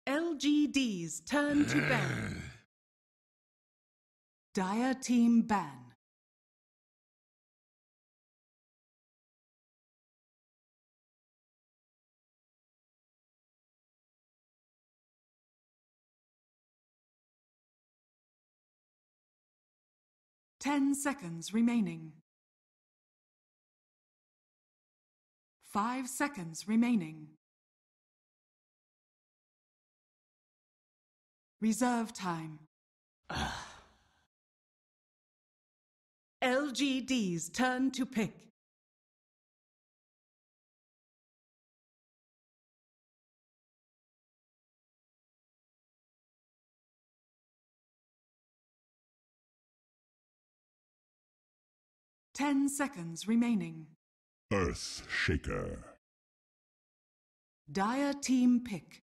LGD's turn to ban. Dire team ban. Ten seconds remaining. 5 seconds remaining. Reserve time. LGD's turn to pick. Ten seconds remaining. Earth Shaker. Dire team pick.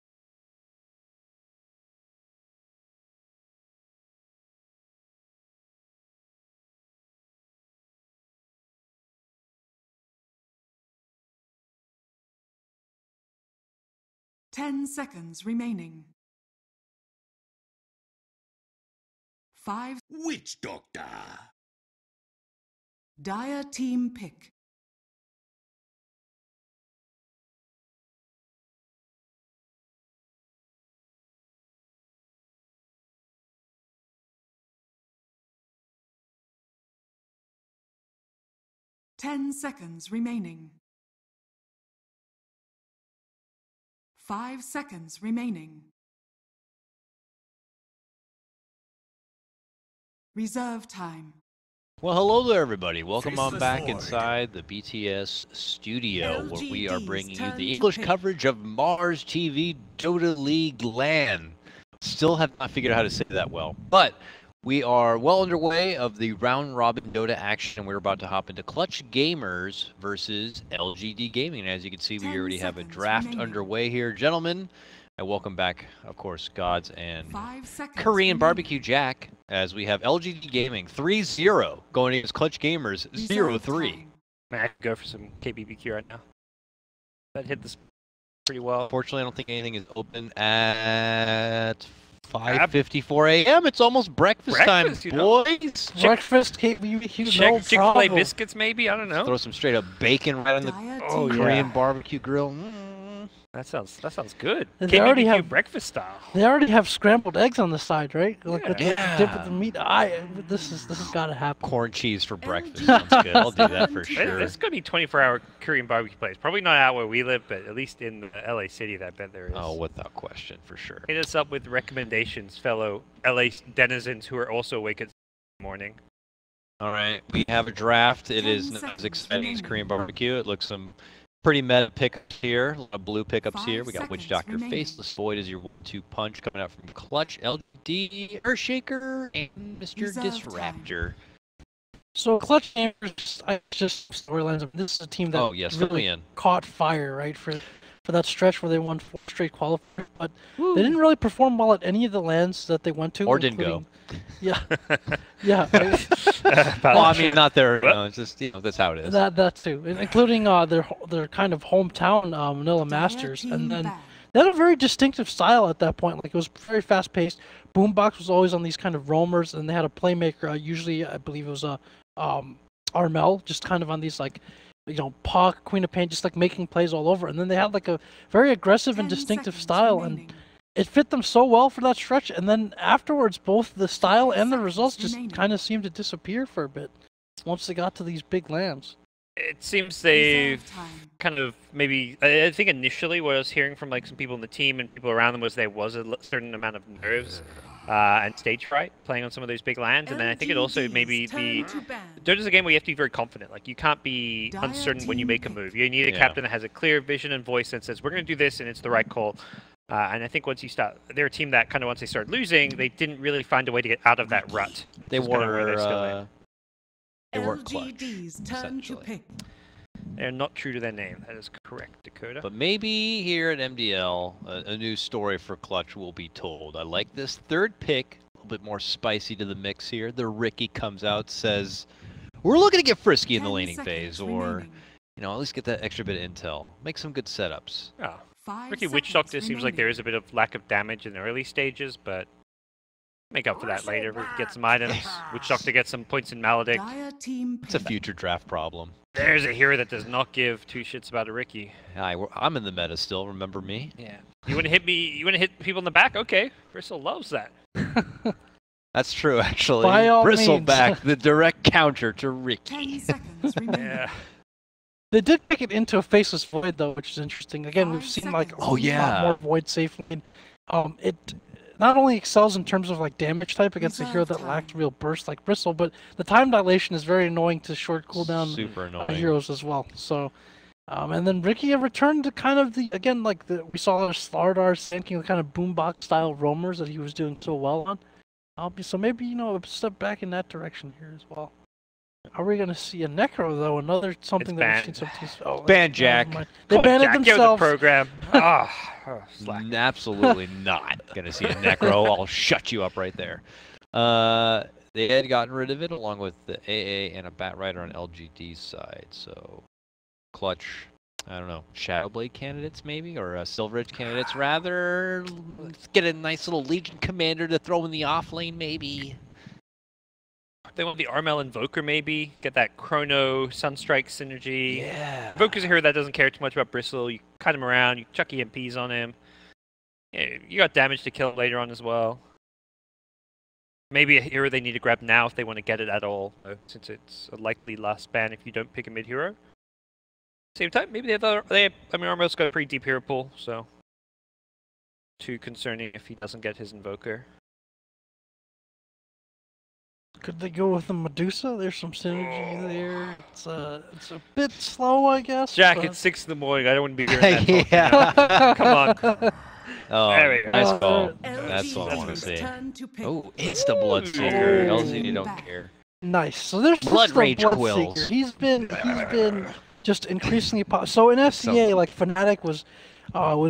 10 seconds remaining. 5. Witch Doctor. Dire team pick. Ten seconds remaining. 5 seconds remaining. Reserve time. Well, hello there, everybody. Welcome on back inside the BTS studio, where we are bringing you the English coverage of Mars TV Dota League LAN. Still have not figured out how to say that well, but we are well underway of the round-robin Dota action, and we're about to hop into Clutch Gamers versus LGD Gaming. And as you can see, we already have a draft underway here, gentlemen. And welcome back, of course, Gods and Korean Barbecue Jack, as we have LGD Gaming 3-0 going against Clutch Gamers 0-3. I could go for some KBBQ right now. That hit this pretty well. Unfortunately, I don't think anything is open at 5:54 a.m. It's almost breakfast time, boys. Breakfast, KBBQ, no Chick-fil-A biscuits, maybe? I don't know. Throw some straight up bacon right on the Korean barbecue grill. That sounds good. They already have breakfast style. They already have scrambled eggs on the side, right? Like with Yeah. dip with the meat. This has got to happen. Corn cheese for breakfast sounds good. I'll do that for sure. There's going to be 24-hour Korean barbecue place. Probably not out where we live, but at least in the LA city, I bet there is. Oh, without question, for sure. Hit us up with recommendations, fellow LA denizens who are also awake at the morning. All right, we have a draft. It is not as exciting as Korean barbecue. It looks some pretty meta pickups here. A lot of blue pickups here. We got Witch Doctor, Faceless Void as your 1-2 punch coming out from Clutch, LGD, Earthshaker, and Mr. Disruptor. So Clutch Gamers, I just storylines. This is a team that really caught fire, right, for that stretch where they won 4 straight qualifiers, but they didn't really perform well at any of the lands that they went to. Or didn't go. Yeah, yeah. Well, I mean, not there. No, it's just that's how it is. That too, including their kind of hometown Manila Masters, and then they had a very distinctive style at that point. Like, it was very fast paced. Boombox was always on these kind of roamers, and they had a playmaker. Usually, I believe it was Armel, just kind of on these like, Puck, Queen of Pain, just like making plays all over. And then they had like a very aggressive and distinctive style, and it fit them so well for that stretch. And then afterwards, both the style and the results just kind of seemed to disappear for a bit once they got to these big lands. It seems they've kind of maybe, I think initially what I was hearing from like some people in the team and people around them was there was a certain amount of nerves and stage fright playing on some of those big lands. And then I think it also maybe Dota's a game where you have to be very confident. Like, you can't be uncertain when you make a move. You need a captain that has a clear vision and voice that says, we're going to do this and it's the right call. And I think once you start, they're a team that kind of once they started losing, they didn't really find a way to get out of that rut. They weren't Clutch, turn to pick. They're not true to their name. That is correct, Dakota. But maybe here at MDL, a new story for Clutch will be told. I like this third pick, a little bit more spicy to the mix here. The Ricky comes out, says, we're looking to get frisky in the laning phase, or at least get that extra bit of intel. Make some good setups. Oh. Ricky Witch Doctor seems like there is a bit of lack of damage in the early stages, but make up for that later. Ricky gets some items. Witch Doctor gets some points in Maledict. It's a future draft problem. There's a hero that does not give two shits about a Ricky. I'm in the meta still, remember me? Yeah. You want to hit me? You want to hit people in the back? Okay. Bristle loves that. That's true, actually. By all Bristleback, the direct counter to Ricky. 10 seconds remaining. Yeah. They did make it into a faceless void though, which is interesting. Again, we've seen like seconds. Oh, a yeah. lot more void safe lane. It not only excels in terms of like damage type against a hero that lacks real burst like Bristle, but the time dilation is very annoying to short cooldown Super annoying. heroes as well. So, and then Ricky returned to kind of the again like we saw our Slardar sinking the kind of boombox style roamers that he was doing so well on. So maybe a step back in that direction here as well. Are we gonna see a Necro though? Another something It's that we've seen banned. some Ban Jack. They banned it Jack, get with the themselves. program. Slack. Absolutely not gonna see a Necro. I'll shut you up right there. They had gotten rid of it along with the AA and a Bat Rider on LGD's side. So, Clutch, I don't know, Shadowblade candidates maybe, or Silver Edge candidates rather. Let's get a nice little Legion Commander to throw in the off lane maybe. They want the Armel Invoker maybe. Get that Chrono Sunstrike synergy. Yeah. Invoker's a hero that doesn't care too much about Bristle. You cut him around, you chuck EMPs on him. Yeah, you got damage to kill later on as well. Maybe a hero they need to grab now if they want to get it at all, since it's a likely last ban if you don't pick a mid hero. Same time, maybe Armel's got a pretty deep hero pool, so too concerning if he doesn't get his Invoker. Could they go with the Medusa? There's some synergy there. It's a bit slow, I guess. Jack, but... it's 6 in the morning. I don't want to be hearing that Yeah. talk. Come on. Oh, There we go. nice call. LGD That's what I want to is see. turn to pick. Oh, it's the Bloodseeker. Ooh. LGD don't care. Nice. So there's Blood just the Rage Bloodseeker. Quills. He's been just increasingly so in FCA, like Fnatic was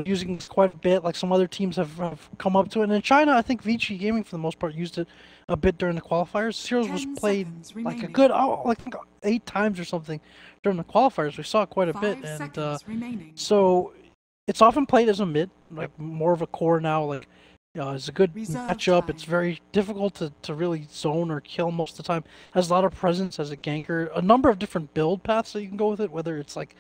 using this quite a bit. Like some other teams have come up to it. And in China, I think LGD-Gaming for the most part used it a bit during the qualifiers. Heroes was 10 played seconds like a remaining. good, I think 8 times or something during the qualifiers. We saw it quite a 5 bit, and seconds remaining. so it's often played as a mid, like more of a core now. Like it's a good Reserve matchup. time. It's very difficult to really zone or kill most of the time. Has a lot of presence as a ganker. A number of different build paths that you can go with it. Whether it's like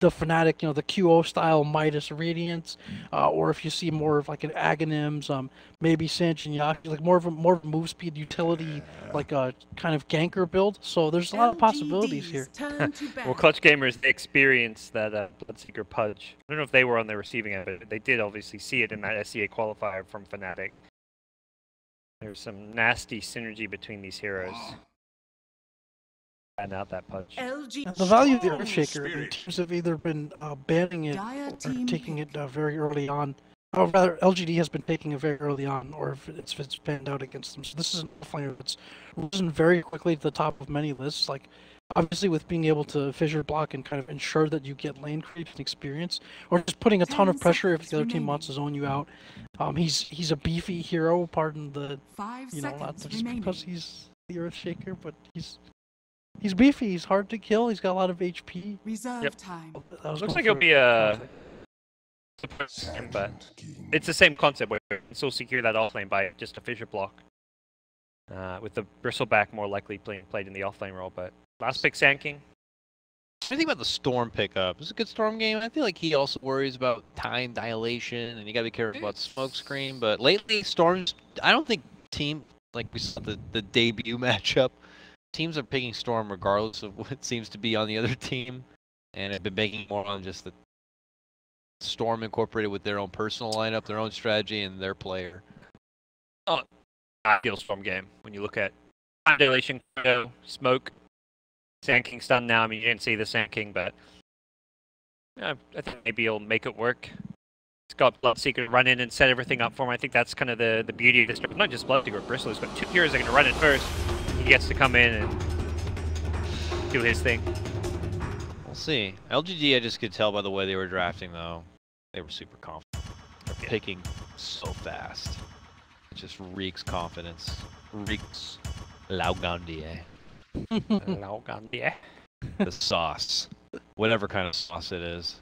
the Fnatic, the QO style Midas Radiance, or if you see more of like an Aghanims, maybe Sanjin Yaki, like more of a move speed utility, like a kind of ganker build. So there's a lot of possibilities here. Well, Clutch Gamers, they experienced that Bloodseeker Pudge. I don't know if they were on the receiving end, but they did obviously see it in that SCA qualifier from Fnatic. There's some nasty synergy between these heroes. And out that Pudge. And the value of the Earthshaker, teams have either been banning it or taking it very early on. Or rather, LGD has been taking it very early on, or if it's panned out against them. So this is an offlaner that's risen very quickly to the top of many lists. Like, obviously with being able to fissure block and kind of ensure that you get lane creeps and experience, or just putting a ton of pressure if the other team wants to zone you out. He's a beefy hero, pardon the, 5 not seconds just remaining. because he's the Earthshaker, but he's beefy, he's hard to kill, he's got a lot of HP. Reserve Yep. time. Looks like it'll be a... But it's the same concept where you can still secure that offlane by just a fissure block. With the Bristleback more likely played in the offlane role, but last pick Sand King. What do you think about the Storm pickup? It's a good Storm game. I feel like he also worries about time dilation, and you gotta be careful about smokescreen. But lately, Storms, I don't think like we saw the debut matchup, teams are picking Storm regardless of what seems to be on the other team, and have been banking more on just the Storm incorporated with their own personal lineup, their own strategy, and their player. Oh, ideal Storm game when you look at time dilation, smoke. Sand King's done now. I mean, you didn't see the Sand King, but I think maybe he'll make it work. He's got Bloodseeker to run in and set everything up for him. I think that's kind of the beauty of this. Not just Bloodseeker, but Bristle. He's got 2 heroes that are going to run it first. He gets to come in and do his thing. We'll see. LGD, I just could tell by the way they were drafting, though. They were super confident. They're picking so fast. It just reeks confidence. Reeks Laugandie. Yeah. The sauce. Whatever kind of sauce it is.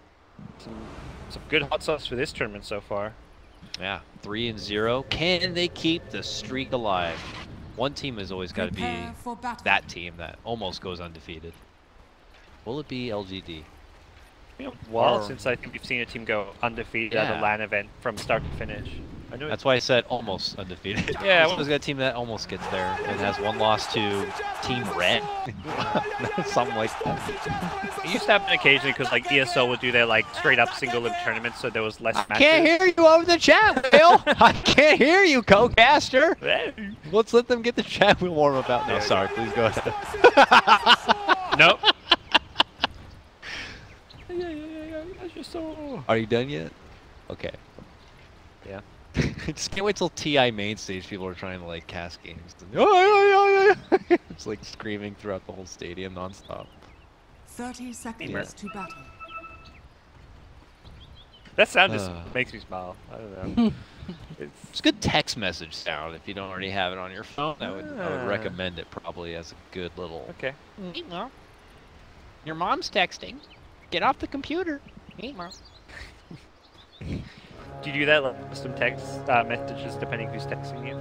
Some good hot sauce for this tournament so far. Yeah, 3-0. Can they keep the streak alive? One team has always got to be Prepare for battle. that team that almost goes undefeated. Will it be LGD? Been a while Or- since I think we've seen a team go undefeated at Yeah. a LAN event from start to finish. I know That's why I said almost undefeated. Yeah, There's got a team that almost gets there and has one loss to Team Red. Something like that. it used to happen occasionally because like ESL would do their like straight up single limb tournaments, so there was less matches. Can't hear you over the chat wheel. I can't hear you, co-caster. Let's let them get the chat wheel warm up out. No, sorry. Please go ahead. Nope. Are you done yet? Okay. Yeah. Just can't wait till TI main stage people are trying to like cast games. It's like screaming throughout the whole stadium nonstop. 30 seconds Yeah. to battle. That sound just makes me smile. I don't know. It's good text message sound if you don't already have it on your phone. I would recommend it probably as a good little. Okay. Meanwhile, your mom's texting. Get off the computer. Meanwhile. Do you do that like custom text messages depending who's texting you?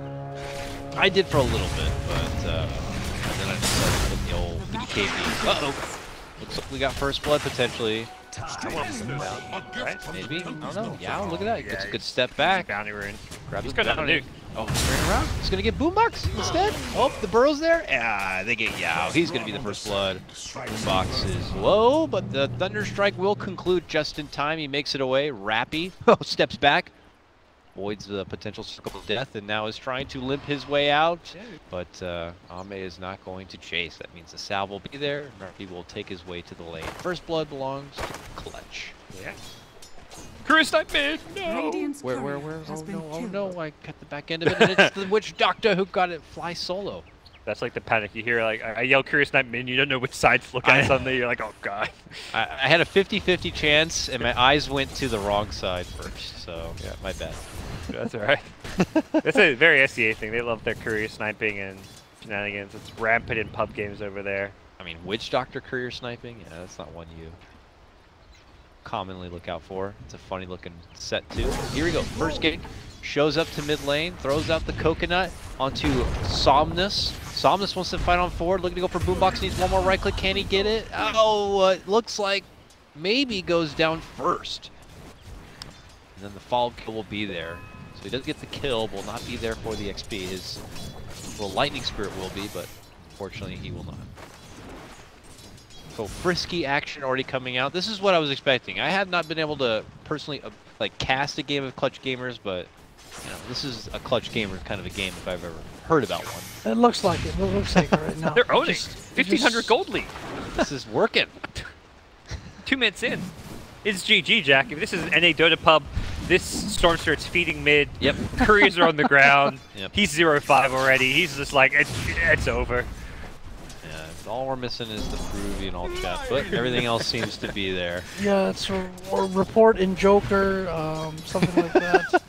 I did for a little bit, but then I decided to put the old BKB. Uh-oh. Looks like we got first blood potentially. Right? Maybe. I don't know. Yeah, look at that. Gets a good step back. Bounty rune. Grabs He's the got another bounty. nuke. Oh, he's turning around. He's going to get Boombox instead. Oh, the Burrow's there. Yeah, they get Yao. He's going to be the first blood. Boombox is low, but the Thunderstrike will conclude just in time. He makes it away. Rappy steps back. Avoids the potential circle of death and now is trying to limp his way out. But Ame is not going to chase. That means the salve will be there. Rappy will take his way to the lane. First blood belongs to Clutch. Yeah. Cruise type mid. No. Radiant's Where? courier has Oh been no, oh killed. no, I cut the back end of it and it's the witch doctor who got it fly solo. That's like the panic. You hear like I yell Curious Night Min, you don't know which side to look at suddenly. You're like, oh god. I had a 50-50 chance and my eyes went to the wrong side first, so yeah, my bad. That's alright. That's a very SEA thing. They love their courier sniping and shenanigans. It's rampant in pub games over there. I mean, witch doctor courier sniping? Yeah, that's not one you commonly look out for. It's a funny looking set too. Here we go, first gate. Shows up to mid lane, throws out the coconut onto Somnus. Somnus wants to fight on forward, looking to go for Boombox, needs one more right click, can he get it? Oh, it looks like maybe goes down first. And then the follow kill will be there. So he does get the kill, will not be there for the XP. His little lightning spirit will be, but unfortunately he will not. So frisky action already coming out. This is what I was expecting. I have not been able to personally like cast a game of Clutch Gamers, but you know, this is a Clutch Gamer kind of a game if I've ever heard about one. It looks like it. It looks like it right now. They're owning. Just- 1,500 gold lead. This is working. 2 minutes in. It's GG, Jack. If this is an NA Dota pub, this Stormster's feeding mid. Yep. Couriers are on the ground. Yep. He's 0-5 already. He's just like, it's over. Yeah, all we're missing is the Peruvian all chat, but everything else seems to be there. Yeah, it's a report in Joker, something like that.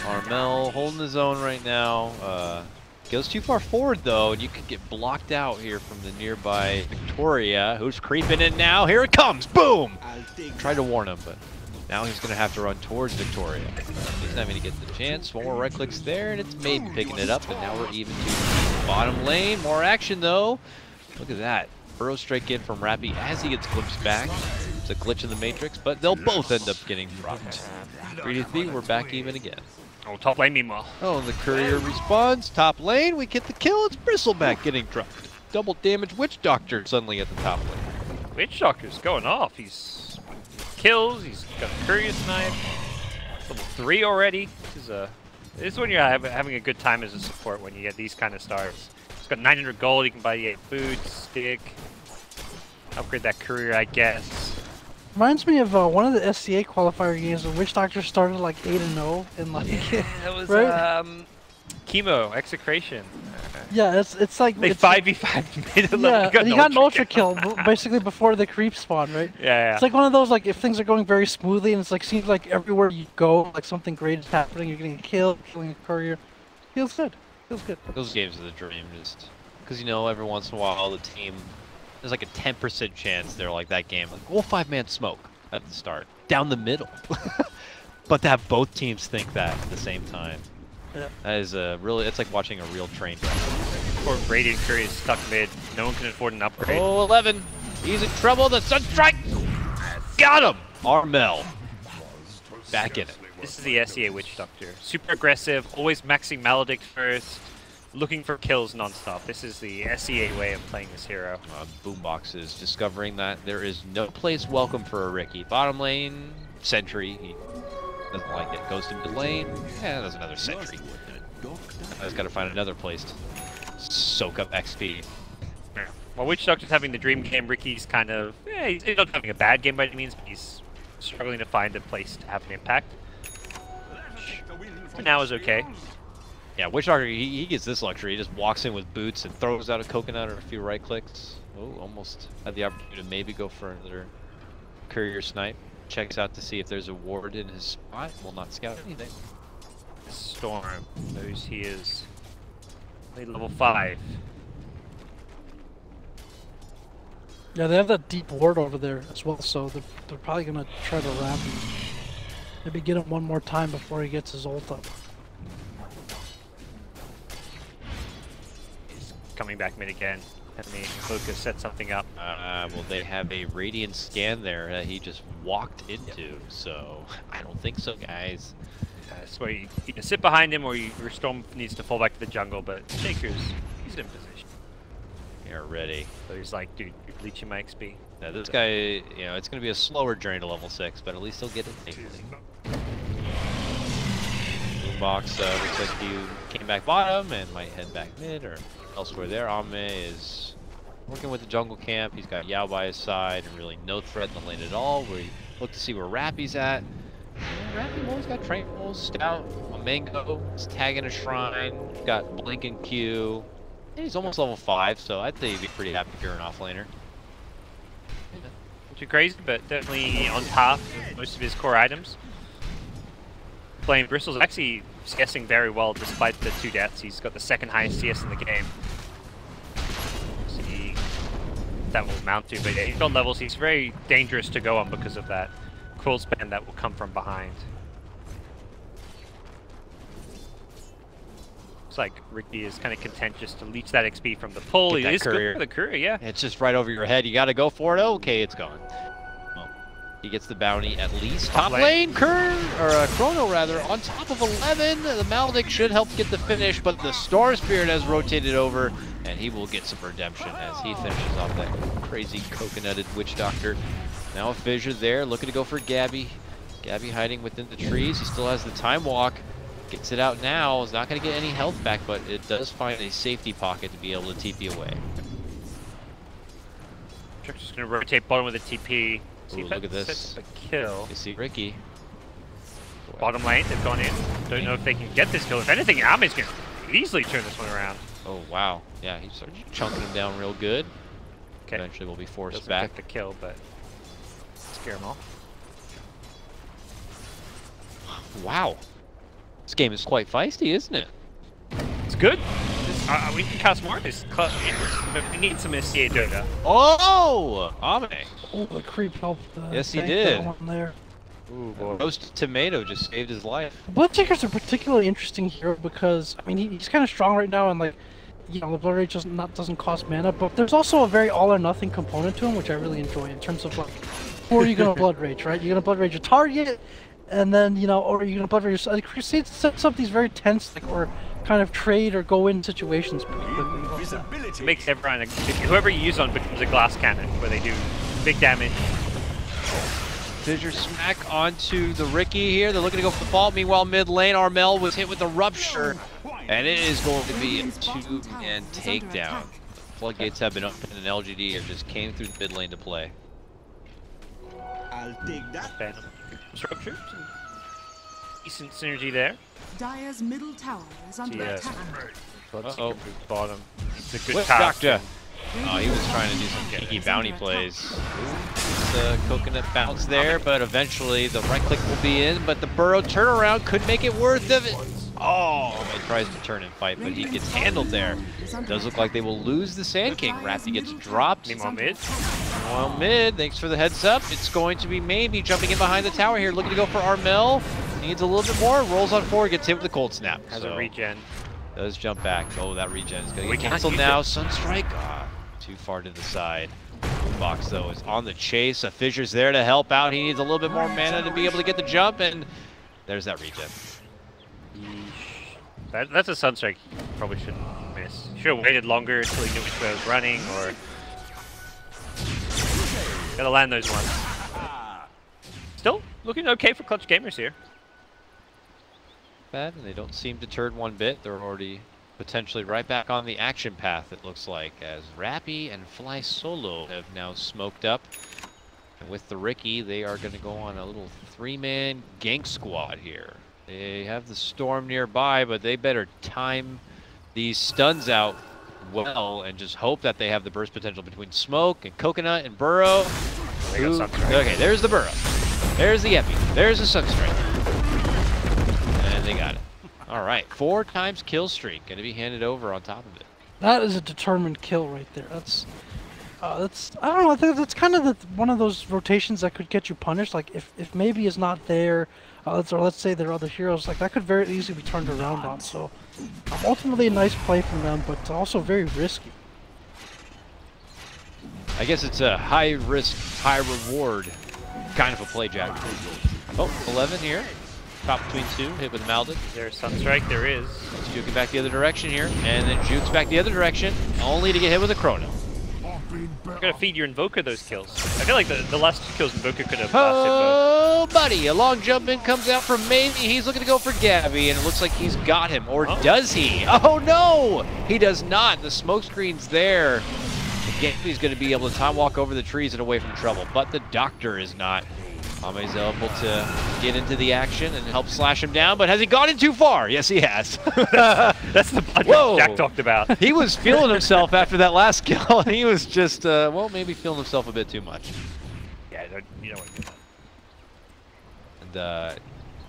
Armel holding his own right now. Goes too far forward though, and you could get blocked out here from the nearby Victoria, who's creeping in now. Here it comes! Boom! Tried to warn him, but now he's going to have to run towards Victoria. He's not going to get the chance. One more right clicks there, and it's maybe picking it up, and now we're even to the bottom lane. More action though. Look at that. Burrow strike in from Rappy as he gets glimpsed back. It's a glitch in the Matrix, but they'll both end up getting dropped. 3-3, we're back even again. Oh, top lane meanwhile. Oh, and the courier responds. Top lane, we get the kill. It's Bristleback getting dropped. Double damage Witch Doctor suddenly at the top lane. Witch Doctor's going off. He's kills. He's got a courier snipe. Level 3 already. This is when you're having a good time as a support when you get these kind of stars. He's got 900 gold. He can buy you a food stick. Upgrade that courier, I guess. Reminds me of one of the SCA qualifier games where Witch Doctor started like 8-0 and like That was right? Chemo Execration. Yeah, it's like They it's 5v5 made it. yeah, Like, he got an ultra kill basically before the creep spawn, right? Yeah. It's like one of those like if things are going very smoothly and it's like seems like everywhere you go like something great is happening. You're getting a kill, killing a courier. Feels good. Feels good. Those games are the dream, just because you know every once in a while the team there's like a 10% chance they're like that game, like go 5-man smoke. at the start. Down the middle. But to have both teams think that at the same time. Yeah. That is really, it's like watching a real train wreck. Poor Radiant Courier is stuck mid. No one can afford an upgrade. Oh, 11. He's in trouble. The Sunstrike. Got him. Armel. Back in it. This is the SEA Witch Doctor. Super aggressive, always maxing Maledict first, looking for kills non-stop. This is the SEA way of playing this hero. Boombox is discovering that there is no place welcome for a Ricky. Bottom lane, Sentry. He doesn't like it. Goes to mid lane. Yeah, there's another Sentry. I just gotta find another place to soak up XP. Yeah. While Witch Doctor's having the dream game, Ricky's kind of, he's not having a bad game by any means, but he's struggling to find a place to have an impact. For now is okay. Yeah, Witch Doctor, he gets this luxury. He just walks in with boots and throws out a coconut or a few right clicks. Oh, almost had the opportunity to maybe go for another courier snipe. Checks out to see if there's a ward in his spot. Will not scout anything. Storm knows he is level 5. Yeah, they have that deep ward over there as well, so they're probably gonna try to wrap him. Maybe get him one more time before he gets his ult up. He's coming back mid again. And the focus set something up. Well, they have a Radiant scan there that he just walked into, so I don't think so, guys. That's where you either sit behind him or your Storm needs to fall back to the jungle, but Shaker's, he's in position. You're ready. So he's like, dude, you're bleaching my XP. Now this guy, you know, it's going to be a slower journey to level 6, but at least he'll get it safely. Boombox looks like you came back bottom and might head back mid or elsewhere there. Ame is working with the jungle camp. He's got Yao by his side and really no threat in the lane at all. We look to see where Rappy's at. Rappy always got train rolls, Stout, a Mango, he's tagging a Shrine, got Blink and Q. And he's almost level 5, so I'd say he'd be pretty happy if you're an offlaner. Too crazy, but definitely on par with most of his core items. Playing Bristle's actually CSing very well despite the 2 deaths. He's got the second highest CS in the game. See that will mount to, but yeah, he's got levels. He's very dangerous to go on because of that quill spam that will come from behind. Looks like Ricky is kind of content just to leech that XP from the pull. He is good for the courier, yeah. It's just right over your head. You got to go for it. Okay, it's gone. Well, he gets the bounty at least. Top lane, Chrono rather, on top of 11. The Maledict should help get the finish, but the Star Spirit has rotated over, and he will get some redemption as he finishes off that crazy coconutted Witch Doctor. Now a Fissure there, looking to go for Gabby. Gabby hiding within the trees. He still has the Time Walk. Gets it out now. Is not going to get any health back, but it does find a safety pocket to be able to TP away. Trick's just going to rotate bottom with a TP. Ooh, look at this. A kill. You see Ricky. Bottom lane, they've gone in. Don't know if they can get this kill. If anything, Ame's going to easily turn this one around. Oh, wow. Yeah, he starts chunking him down real good. Okay. Eventually will be forced Doesn't back. get the kill, but scare him off. Wow. This game is quite feisty, isn't it? It's good. We can cast more of this, but we need some SCA Dota. Oh! Ame. Oh, the creep helped. Yes, he tank did. that one there. Ooh, boy. Roast Tomato just saved his life. Bloodseeker's a particularly interesting hero because, I mean, he's kind of strong right now, and like, you know, the Blood Rage doesn't cost mana, but there's also a very all or nothing component to him, which I really enjoy in terms of like, who are you gonna Blood Rage, right? You're gonna Blood Rage a target, and then, you know, or you're gonna Blood Rage. Like, Crusade sets up these very tense, like, or kind of trade or go in situations pretty quickly. It makes everyone, whoever you use on becomes a glass cannon, where they do big damage. Fissure smack onto the Ricky here. They're looking to go for the fault. Meanwhile, mid lane, Armel was hit with a Rupture, and it is going to be a 2-man takedown. Floodgates have been open, and LGD have just came through the mid lane to play. I'll take that. Structure. Decent synergy there. Dire's middle tower is under Yes. attack. Uh-oh. Bottom. It's a good Witch cast. Doctor. Oh, he was trying to do some geeky bounty plays. The coconut bounce there, but eventually the right click will be in, but the burrow turnaround could make it worth of it. Oh, he tries to turn and fight, but he gets handled there. Does look like they will lose the Sand King. Rappy gets dropped. Meanwhile, mid. Well, mid, thanks for the heads up. It's going to be maybe jumping in behind the tower here, looking to go for Armel. Needs a little bit more, rolls on forward, gets hit with the cold snap. Has a regen. Does jump back. Oh, that regen is going to get canceled now. Sunstrike, too far to the side. Boombox, though, is on the chase. A Fissure's there to help out. He needs a little bit more mana to be able to get the jump, and there's that regen. That's a Sunstrike you probably shouldn't miss. Should have waited longer until he knew which way I was running, or... Gotta land those ones. Still looking okay for Clutch Gamers here. Bad, and they don't seem deterred one bit. They're already potentially right back on the action path, it looks like, as Rappy and Fly Solo have now smoked up. And with the Ricky, they are going to go on a little 3-man gank squad here. They have the Storm nearby, but they better time these stuns out well and just hope that they have the burst potential between Smoke and Coconut and Burrow. Okay, there's the Burrow. There's the Epi. There's the Sunstrike. And they got it. All right, 4 times kill streak. Going to be handed over on top of it. That is a determined kill right there. That's I don't know. I think that's kind of one of those rotations that could get you punished. Like if maybe is not there, or let's say there are other heroes, like that could very easily be turned around on. So ultimately a nice play from them, but also very risky. I guess it's a high risk, high reward kind of a play, Jack. Oh, 11 here. Top between 2, hit with Maldon. There's Sunstrike, there is. He's juking back the other direction here, and then jukes back the other direction, only to get hit with a Chrono. You're gonna feed your Invoker those kills. I feel like the last 2 kills Invoker could have Oh, buddy, a long jump in comes out from Maybe. He's looking to go for Gabby, and it looks like he's got him. Or does he? Oh, no! He does not. The smoke screen's there. Gabby's going to be able to time walk over the trees and away from trouble, but the Doctor is not. Ame's able to get into the action and help slash him down, but has he gone in too far? Yes, he has. That's the blood Jack talked about. He was feeling himself after that last kill, and he was just, well, maybe feeling himself a bit too much. Yeah, you know what. And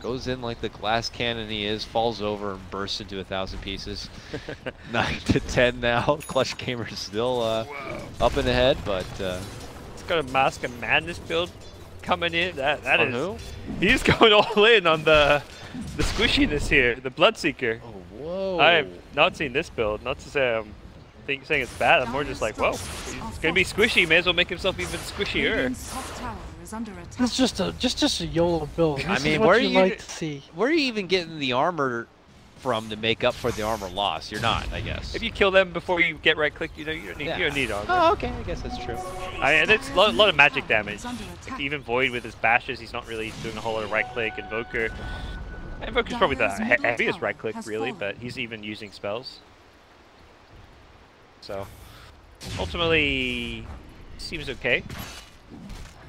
goes in like the glass cannon he is, falls over and bursts into 1,000 pieces. 9-10 now. Clutch Gamer's still up and ahead, but it's got a Mask of Madness build coming in. That is. Who? He's going all in on the squishiness here, the Bloodseeker. Oh, whoa! I have not seen this build. Not to say I'm saying it's bad. I'm more just like, whoa, he's gonna be squishy. May as well make himself even squishier. It's just a YOLO build. I mean, where are you even getting the armor from to make up for the armor loss? You're not, I guess. If you kill them before you get right click, you don't need armor. Oh, okay, I guess that's true. And it's a lot of magic damage. Like even Void with his bashes, he's not really doing a whole lot of right click. Invoker's probably the heaviest right click, really, but he's even using spells. So ultimately, seems okay.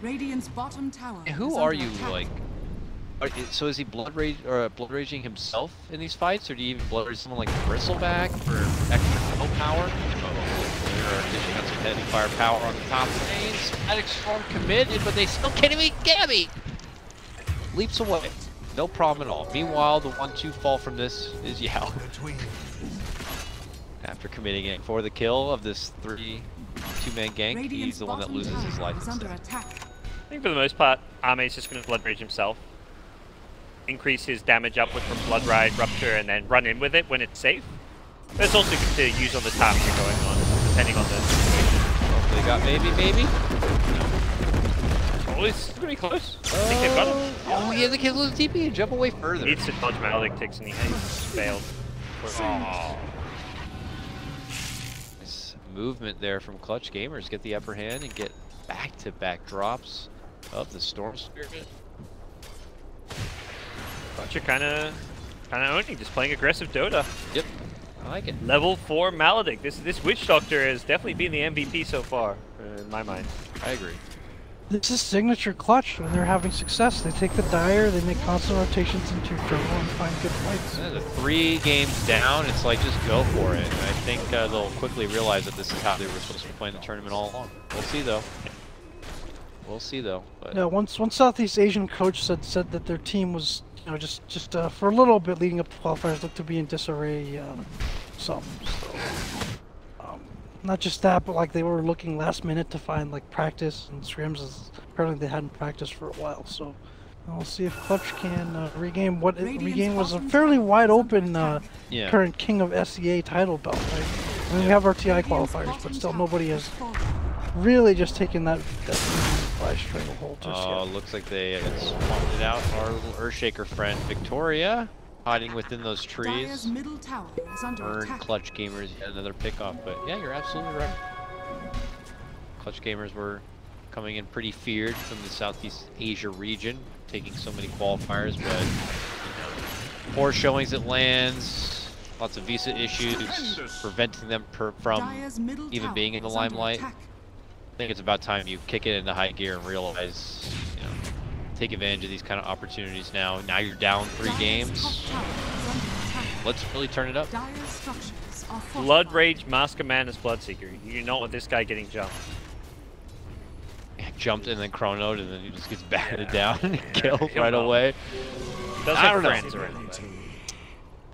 Radiant's bottom tower. Who are you, like? So is he blood raging himself in these fights, or do you even blood rage someone like Bristleback for extra kill power? They're dishing out some heavy firepower on the top lane. Static Storm committed, but they still can't even Gabby. Leaps away, no problem at all. Meanwhile, the 1-2 fall from this is Yao. After committing it for the kill of this 2-man gank, he's the one that loses his life instead. I think for the most part, Ame's just going to Blood Rage himself. Increase his damage upward from Blood Ride, Rupture, and then run in with it when it's safe. But it's also good to use on the time you're going on, depending on the... Oh, they got maybe? Oh, it's going to be close. I think they've got him. Oh, yeah, the kid loses TP and jump away further. He needs to dodge Maledict ticks and he's failed. Oh. Nice movement there from Clutch Gamers. Get the upper hand and get back-to-back drops of the Storm Spirit. Clutch are kind of owning, just playing aggressive Dota. Yep, I like it. Level 4 Maledict. This Witch Doctor has definitely been the MVP so far, in my mind. I agree. This is signature Clutch when they're having success. They take the Dire, they make constant rotations into your jungle and find good fights. The 3 games down, it's like just go for it. And I think they'll quickly realize that this is how they were supposed to be playing the tournament all along. We'll see though. But yeah, once Southeast Asian coach said that their team was, you know, just for a little bit leading up to qualifiers looked to be in disarray. Not just that, but like they were looking last minute to find like practice and scrims. Apparently they hadn't practiced for a while, so we'll see if Clutch can regain what it regained was a fairly wide open current King of SEA title belt. Right? I mean, we have our TI qualifiers, but still nobody has really just taken that by stranglehold just yet. Oh, looks like they swapped out our little Earthshaker friend Victoria, hiding within those trees. Middle tower is under Earned attack. Clutch Gamers yet another pickoff, but yeah, you're absolutely right. Clutch Gamers were coming in pretty feared from the Southeast Asia region, taking so many qualifiers, but poor showings at lands, lots of visa issues, preventing them from even being in the limelight. I think it's about time you kick it into high gear and realize, you know, take advantage of these kind of opportunities now. Now you're down 3 games. Let's really turn it up. Blood Rage, Masker Madness, Bloodseeker. You don't want this guy getting jumped. Jumped and then chronoed, and then he just gets batted down and killed right away. I don't know.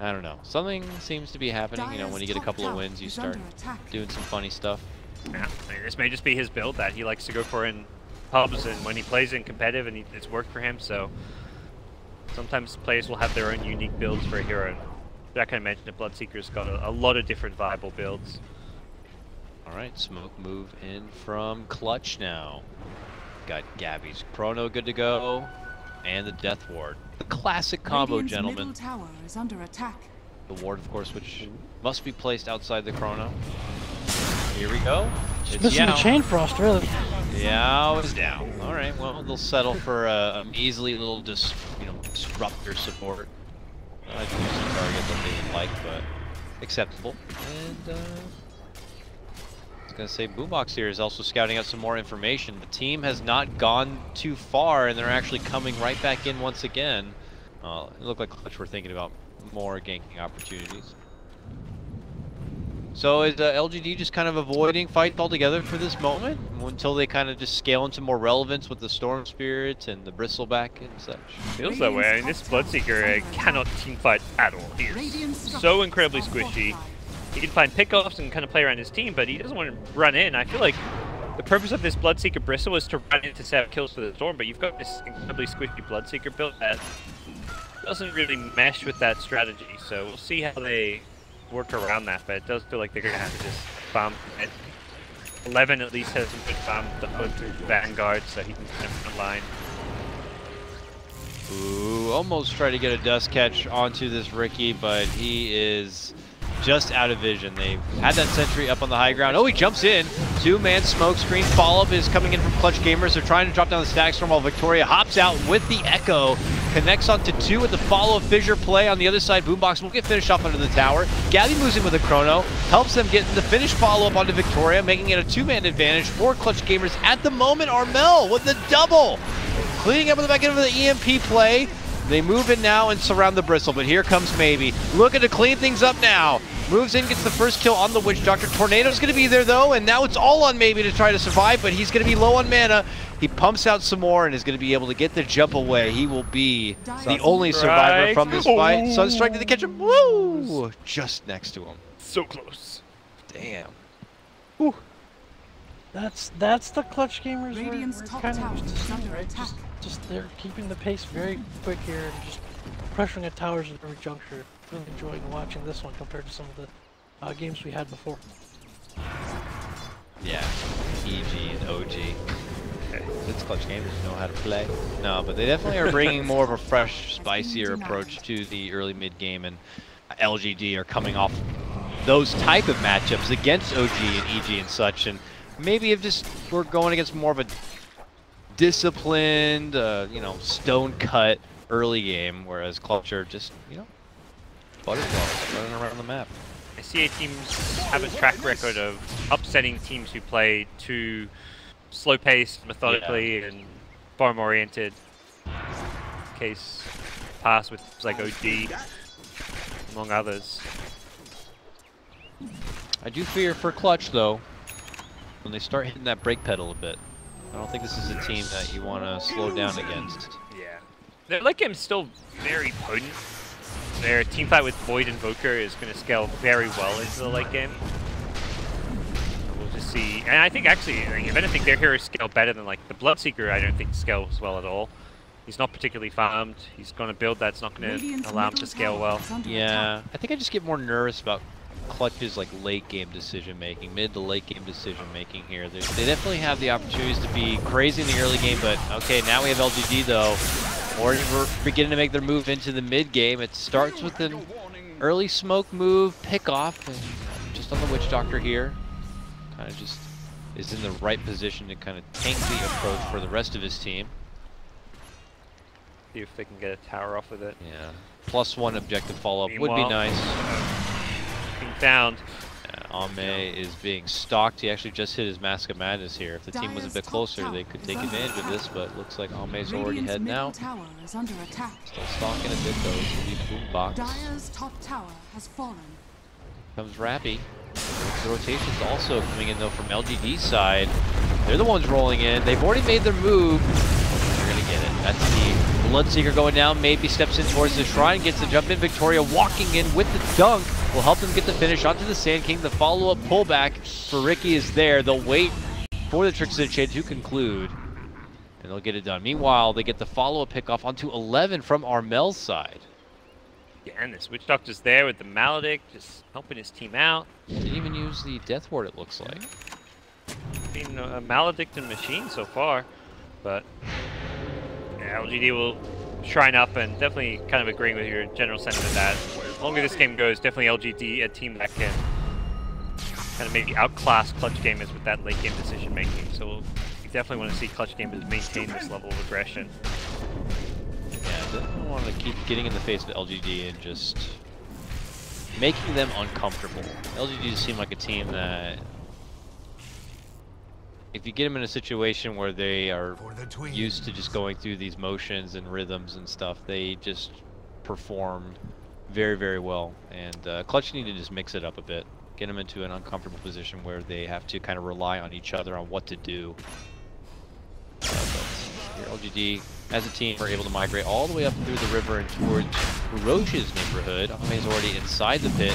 I don't know. Something seems to be happening. You know, when you get a couple of wins, you start doing some funny stuff. Yeah, this may just be his build that he likes to go for in pubs, and when he plays in competitive, and it's worked for him. So sometimes players will have their own unique builds for a hero. Jack kind of mentioned that Bloodseeker's got a lot of different viable builds. All right, smoke move in from Clutch now. Got Gabby's Chrono good to go, and the Death Ward. The classic combo, gentlemen. Tower is under attack. The ward, of course, which must be placed outside the Chrono. Here we go. It's missing the Chain Frost, really. Yeah, it's down. All right, well, they'll settle for a measly little disruptor support. I think it's a target that they didn't like, but acceptable. And I was gonna say, Boombox here is also scouting out some more information. The team has not gone too far, and they're actually coming right back in once again. It looked like Clutch were thinking about more ganking opportunities. So is LGD just kind of avoiding fight altogether for this moment until they kind of just scale into more relevance with the Storm Spirit and the Bristleback and such? Feels that way. I mean, this Bloodseeker cannot teamfight at all. He is so incredibly squishy. He can find pickoffs and kind of play around his team, but he doesn't want to run in. I feel like the purpose of this Bloodseeker Bristle is to run in to set up kills for the Storm, but you've got this incredibly squishy Bloodseeker build that doesn't really mesh with that strategy. So we'll see how they work around that, but it does feel like they're going to have to just farm it. 11 at least has some good farm the foot through Vanguard, so he can kind of front line. Ooh, almost tried to get a dust catch onto this Ricky, but he is just out of vision. They had that sentry up on the high ground. Oh, he jumps in. 2-man smoke screen. Follow-up is coming in from Clutch Gamers. They're trying to drop down the stack storm while Victoria hops out with the Echo. Connects onto 2 with the follow-up fissure play. On the other side, Boombox will get finished off under the tower. Gabby moves in with a Chrono. Helps them get the finish follow-up onto Victoria, making it a 2-man advantage for Clutch Gamers. At the moment, Armel with the double. Cleaning up on the back end of the EMP play. They move in now and surround the Bristle, but here comes Maybe. Looking to clean things up now. Moves in, gets the first kill on the Witch Doctor. Tornado's going to be there, though, and now it's all on Maybe to try to survive, but he's going to be low on mana. He pumps out some more and is going to be able to get the jump away. He will be the only survivor from this fight. Sunstrike to catch him. Woo! Just next to him. So close. Damn. Whew. That's the Clutch Gamers Radiant's top tower is under attack. Just they're keeping the pace very quick here and just pressuring at towers at every juncture. Really enjoying watching this one compared to some of the games we had before. Yeah, EG and OG. It's Clutch Gamers know how to play. No, but they definitely are bringing more of a fresh, spicier approach to the early mid game, and LGD are coming off those type of matchups against OG and EG and such, and maybe if just we're going against more of a disciplined, you know, stone cut early game, whereas Clutch are just, you know, butterflies running around the map. CA teams have a track record of upsetting teams who play too slow-paced, methodically, and farm-oriented. Case pass with like OG, among others. I do fear for Clutch, though, when they start hitting that brake pedal a bit. I don't think this is a team that you want to slow down against. Yeah. Their late game's still very potent. Their teamfight with Void Invoker is going to scale very well into the late game. see, and I think actually, if anything, their heroes scale better than like the Bloodseeker. I don't think scales well at all. He's not particularly farmed. He's going to build that's not going to allow him to scale well. Yeah, I think I just get more nervous about Clutch's like late game decision making, mid to late game decision making here. They definitely have the opportunities to be crazy in the early game, but okay, now we have LGD though. Already beginning to make their move into the mid game. It starts with an early smoke move, pick off, and just on the Witch Doctor here. Kind of just is in the right position to kind of tank the approach for the rest of his team. See if they can get a tower off with it. Yeah, +1 objective follow-up would be nice. Being found. Ame is being stalked. He actually just hit his Mask of Madness here. If the team was a bit closer, they could take advantage of this, but looks like Ame's already heading out. Still stalking a bit though. This will be Boombox. Dire's top tower has fallen. Comes Rappy. The rotation's also coming in though from LGD's side. They're the ones rolling in. They've already made their move. They're gonna get it. That's the Bloodseeker going down. Maybe steps in towards the shrine, gets the jump in. Victoria walking in with the dunk will help them get the finish onto the Sand King. The follow-up pullback for Ricky is there. They'll wait for the Trickster Shade to conclude, and they'll get it done. Meanwhile, they get the follow-up pickoff onto 11 from Armel's side. Yeah, and this Witch Doctor's there with the Maledict, just helping his team out. Didn't even use the Death Ward, it looks like. Being a Maledicted machine so far, but yeah, LGD will shrine up, and definitely kind of agreeing with your general sentiment that as long as this game goes, definitely LGD, a team that can kind of maybe outclass Clutch Gamers with that late game decision making. So we definitely want to see Clutch Gamers maintain this level of aggression. Yeah, definitely want to keep getting in the face of LGD and just making them uncomfortable. LGD just seem like a team that if you get them in a situation where they are used to just going through these motions and rhythms and stuff, they just perform very, very well. And Clutch need to just mix it up a bit, get them into an uncomfortable position where they have to kind of rely on each other on what to do. But here, LGD as a team are able to migrate all the way up through the river and towards Roche's neighborhood. Ame's already inside the pit.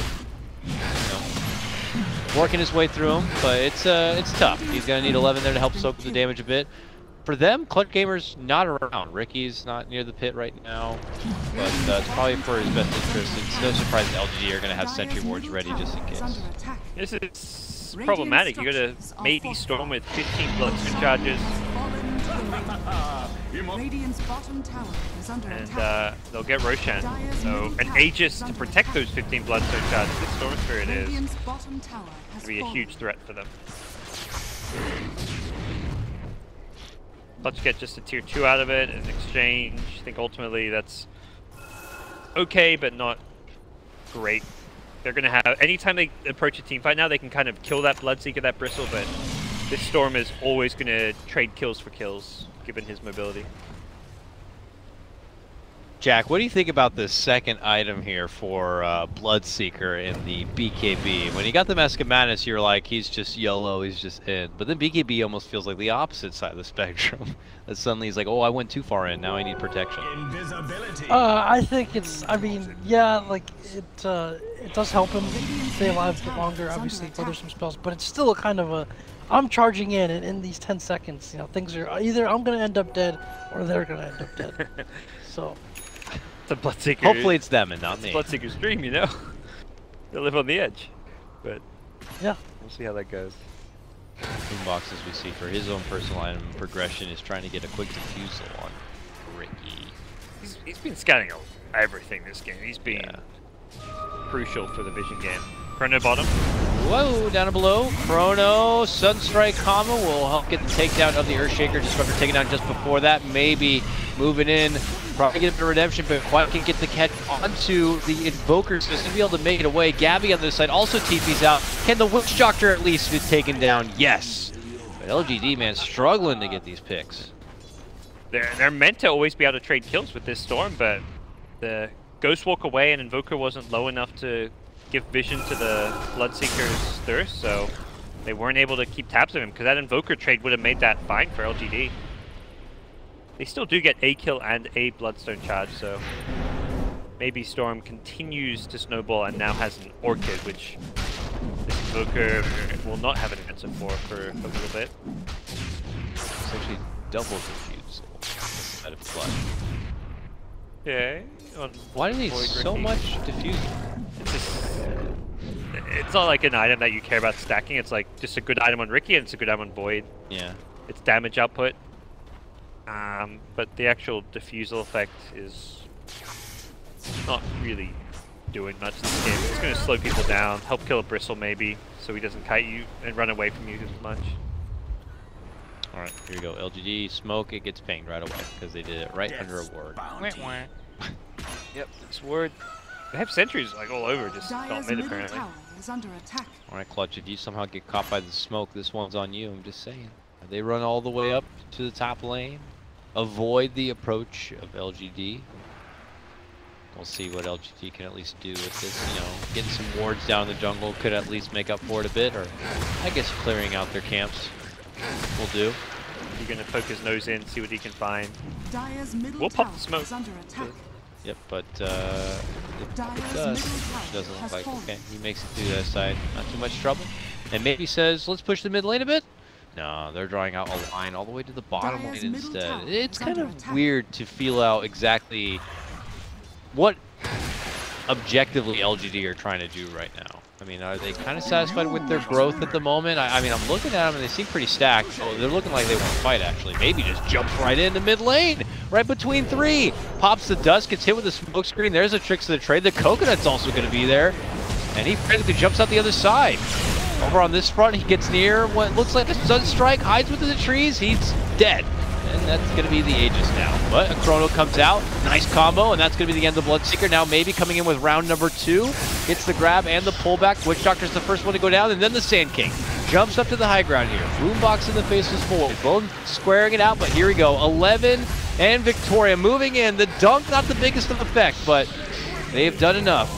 Working his way through him, but it's tough. He's gonna need 11 there to help soak up the damage a bit. For them, Clutch Gamers not around. Ricky's not near the pit right now, but it's probably for his best interest. It's no surprise that LGD are gonna have sentry wards ready just in case. This is problematic. You got a Matey Storm with 15 Bloodstone charges. Radiant's bottom tower is under And attack. they'll get Roshan. So an Aegis to protect those 15 Bloodstone charges. This Storm Spirit is Radiant's bottom tower has to be a fallen. huge threat for them. Clutch get just a tier 2 out of it in exchange. I think ultimately that's okay, but not great. They're going to have, anytime they approach a team fight now, they can kind of kill that Bloodseeker, that Bristle, but this Storm is always going to trade kills for kills, given his mobility. Jack, what do you think about the second item here for Bloodseeker in the BKB? When you got the Mask of Madness, you're like, he's just YOLO, he's just in. But then BKB almost feels like the opposite side of the spectrum. That suddenly he's like, oh, I went too far in, now I need protection. I think it's, I mean, yeah, like, it does help him stay alive a bit longer, obviously, further some spells, but it's still a kind of a, I'm charging in these 10 seconds, you know, things are, either I'm going to end up dead, or they're going to end up dead. So... It's a Bloodseeker. Hopefully it's them and not me. Bloodseeker's dream, you know? They live on the edge. But yeah, we'll see how that goes. Boombox, as we see, for his own personal item progression, is trying to get a quick defusal on Ricky. He's been scouting everything this game. He's been crucial for the Vision game. Chrono bottom. Whoa, down and below. Chrono, Sunstrike combo will help get the takedown of the Earthshaker. Disruptor taken down just before that. Maybe moving in. Probably get a bit of redemption, but White can get the catch onto the Invoker, so he's going to be able to make it away. Gabby on the other side also TP's out. Can the Witch Doctor at least be taken down? Yes. But LGD, man, struggling to get these picks. They're meant to always be able to trade kills with this Storm, but the Ghost Walk away and Invoker wasn't low enough to give vision to the Bloodseeker's Thirst, so they weren't able to keep tabs of him, because that Invoker trade would have made that fine for LGD. They still do get a kill and a Bloodstone charge, so maybe Storm continues to snowball and now has an Orchid, which this Invoker will not have an answer for a little bit. It's actually double diffusal instead of flood. Okay. Why do they need so much diffuser? It's just, it's not like an item that you care about stacking. It's like just a good item on Ricky and it's a good item on Void. Yeah. It's damage output. But the actual diffusal effect is not really doing much in this game. It's going to slow people down, help kill a Bristle maybe, so he doesn't kite you and run away from you as much. Alright, here we go. LGD, smoke, it gets pinged right away, because they did it right under a ward. Yep, this ward. They have sentries like all over, just Dire's not mid middle apparently. tower is under attack. Alright, Clutch, if you somehow get caught by the smoke, this one's on you, I'm just saying. They run all the way up to the top lane. Avoid the approach of LGD. We'll see what LGD can at least do with this, you know, getting some wards down in the jungle could at least make up for it a bit, or I guess clearing out their camps will do. He's gonna poke his nose in, see what he can find. Dire's middle We'll tower pop the smoke. is under attack. Yep, but it doesn't look like, okay, he makes it through that side, not too much trouble. And maybe says, let's push the mid lane a bit. No, they're drawing out a line all the way to the bottom lane instead. It's kind of weird to feel out exactly what objectively LGD are trying to do right now. I mean, are they kind of satisfied with their growth at the moment? I mean, I'm looking at them and they seem pretty stacked. So they're looking like they want to fight, actually. Maybe just jumps right into mid lane, right between three. Pops the dust, gets hit with the smoke screen. There's a tricks of the trade. The coconut's also going to be there. And he practically jumps out the other side. Over on this front, he gets near what looks like a Sunstrike, hides within the trees. He's dead. And that's going to be the Aegis now. But a Chrono comes out. Nice combo, and that's going to be the end of Bloodseeker. Now maybe coming in with round number 2. Gets the grab and the pullback. Witch Doctor's the first one to go down, and then the Sand King. Jumps up to the high ground here. Boombox in the face is full. Both squaring it out, but here we go. 11 and Victoria moving in. The dunk, not the biggest of effect, but they've done enough.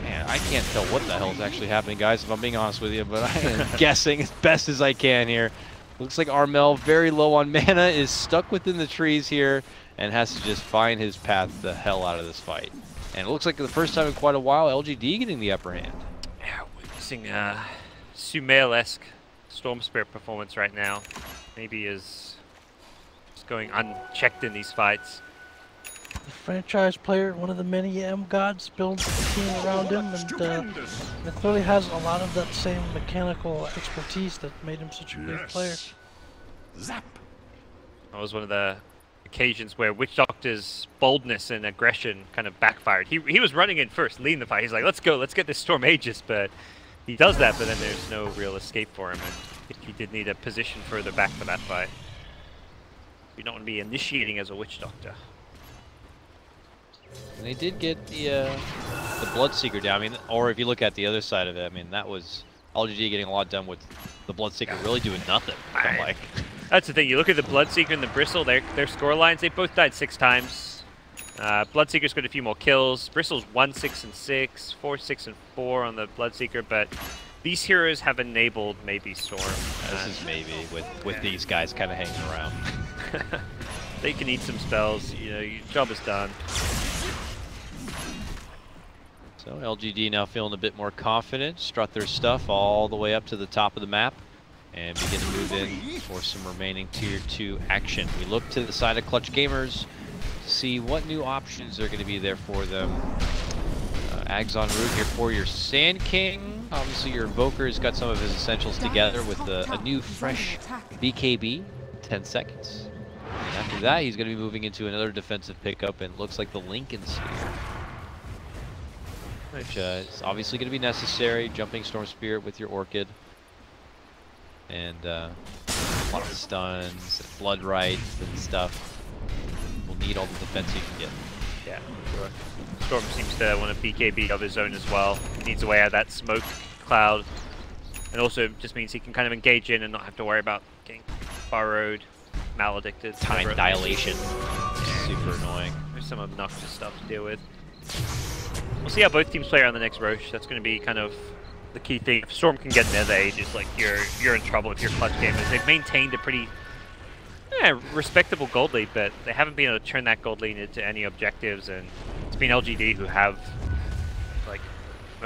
Man, I can't tell what the hell is actually happening, guys, if I'm being honest with you, but I am guessing as best as I can here. Looks like Armel, very low on mana, is stuck within the trees here and has to just find his path the hell out of this fight. And it looks like the first time in quite a while, LGD getting the upper hand. Yeah, witnessing a Sumail-esque Storm Spirit performance right now. Maybe is just going unchecked in these fights. The franchise player, one of the many gods, builds the team around him, and it clearly has a lot of that same mechanical expertise that made him such a great player. Zap. That was one of the occasions where Witch Doctor's boldness and aggression kind of backfired. He was running in first, leading the fight. He's like, let's go, let's get this Storm Aegis, but he does that, but then there's no real escape for him, and he did need a position further back for that fight. You don't want to be initiating as a Witch Doctor. And they did get the Bloodseeker down. I mean, or if you look at the other side of it, I mean, that was LGD getting a lot done with the Bloodseeker really doing nothing. Like. That's the thing. You look at the Bloodseeker and the Bristle, their score lines, they both died 6 times. Bloodseeker's got a few more kills. Bristle's 1, 6, and 6, 4, 6, and 4 on the Bloodseeker, but these heroes have enabled maybe Storm. This is maybe with these guys kind of hanging around. They can eat some spells. You know, your job is done. So LGD now feeling a bit more confident, strut their stuff all the way up to the top of the map, and begin to move in for some remaining Tier 2 action. We look to the side of Clutch Gamers to see what new options are going to be there for them. Ags en route here for your Sand King. Obviously your Invoker's got some of his essentials together with a new fresh BKB, 10 seconds. And after that he's going to be moving into another defensive pickup, and looks like the Lincoln Sphere, which is obviously going to be necessary. Jumping Storm Spirit with your Orchid. And a lot of stuns, and Blood Rights and stuff. We'll need all the defense you can get. Yeah, sure. Storm seems to want a BKB of his own as well. He needs a way out of that smoke cloud. And also it just means he can kind of engage in and not have to worry about getting burrowed, maledicted. Time dilation. Super annoying. There's some obnoxious stuff to deal with. We'll see how both teams play on the next Roche. That's going to be kind of the key thing. If Storm can get another Aegis, like you're in trouble if you're Clutch Gamers. They've maintained a pretty respectable gold lead, but they haven't been able to turn that gold lead into any objectives, and it's been LGD who have like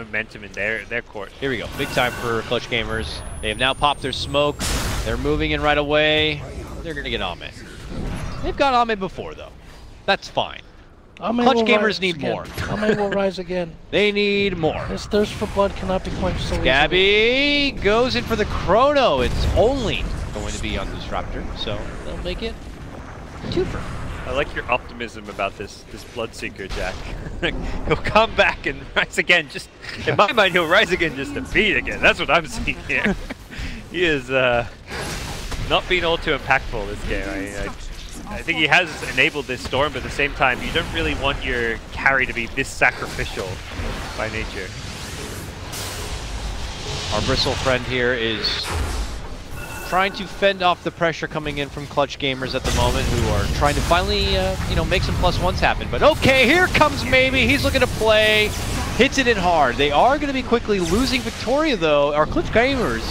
momentum in their court. Here we go. Big time for Clutch Gamers. They have now popped their smoke. They're moving in right away. They're going to get Ame. They've got Ame before, though. That's fine. Clutch Gamers need more. Ame will rise again. They need more. His thirst for blood cannot be quenched so easily. Gabby goes in for the chrono. It's only going to be on Disruptor, so they'll make it twofer. I like your optimism about this Bloodseeker, Jack. He'll come back and rise again. Just in my mind, he'll rise again just to beat again. That's what I'm seeing here. He is not being all too impactful this game. I think he has enabled this Storm, but at the same time, you don't really want your carry to be this sacrificial by nature. Our Bristle friend here is trying to fend off the pressure coming in from Clutch Gamers at the moment, who are trying to finally, you know, make some +1s happen. But okay, here comes Maybe. He's looking to play. Hits it in hard. They are going to be quickly losing Victoria, though. Our Clutch Gamers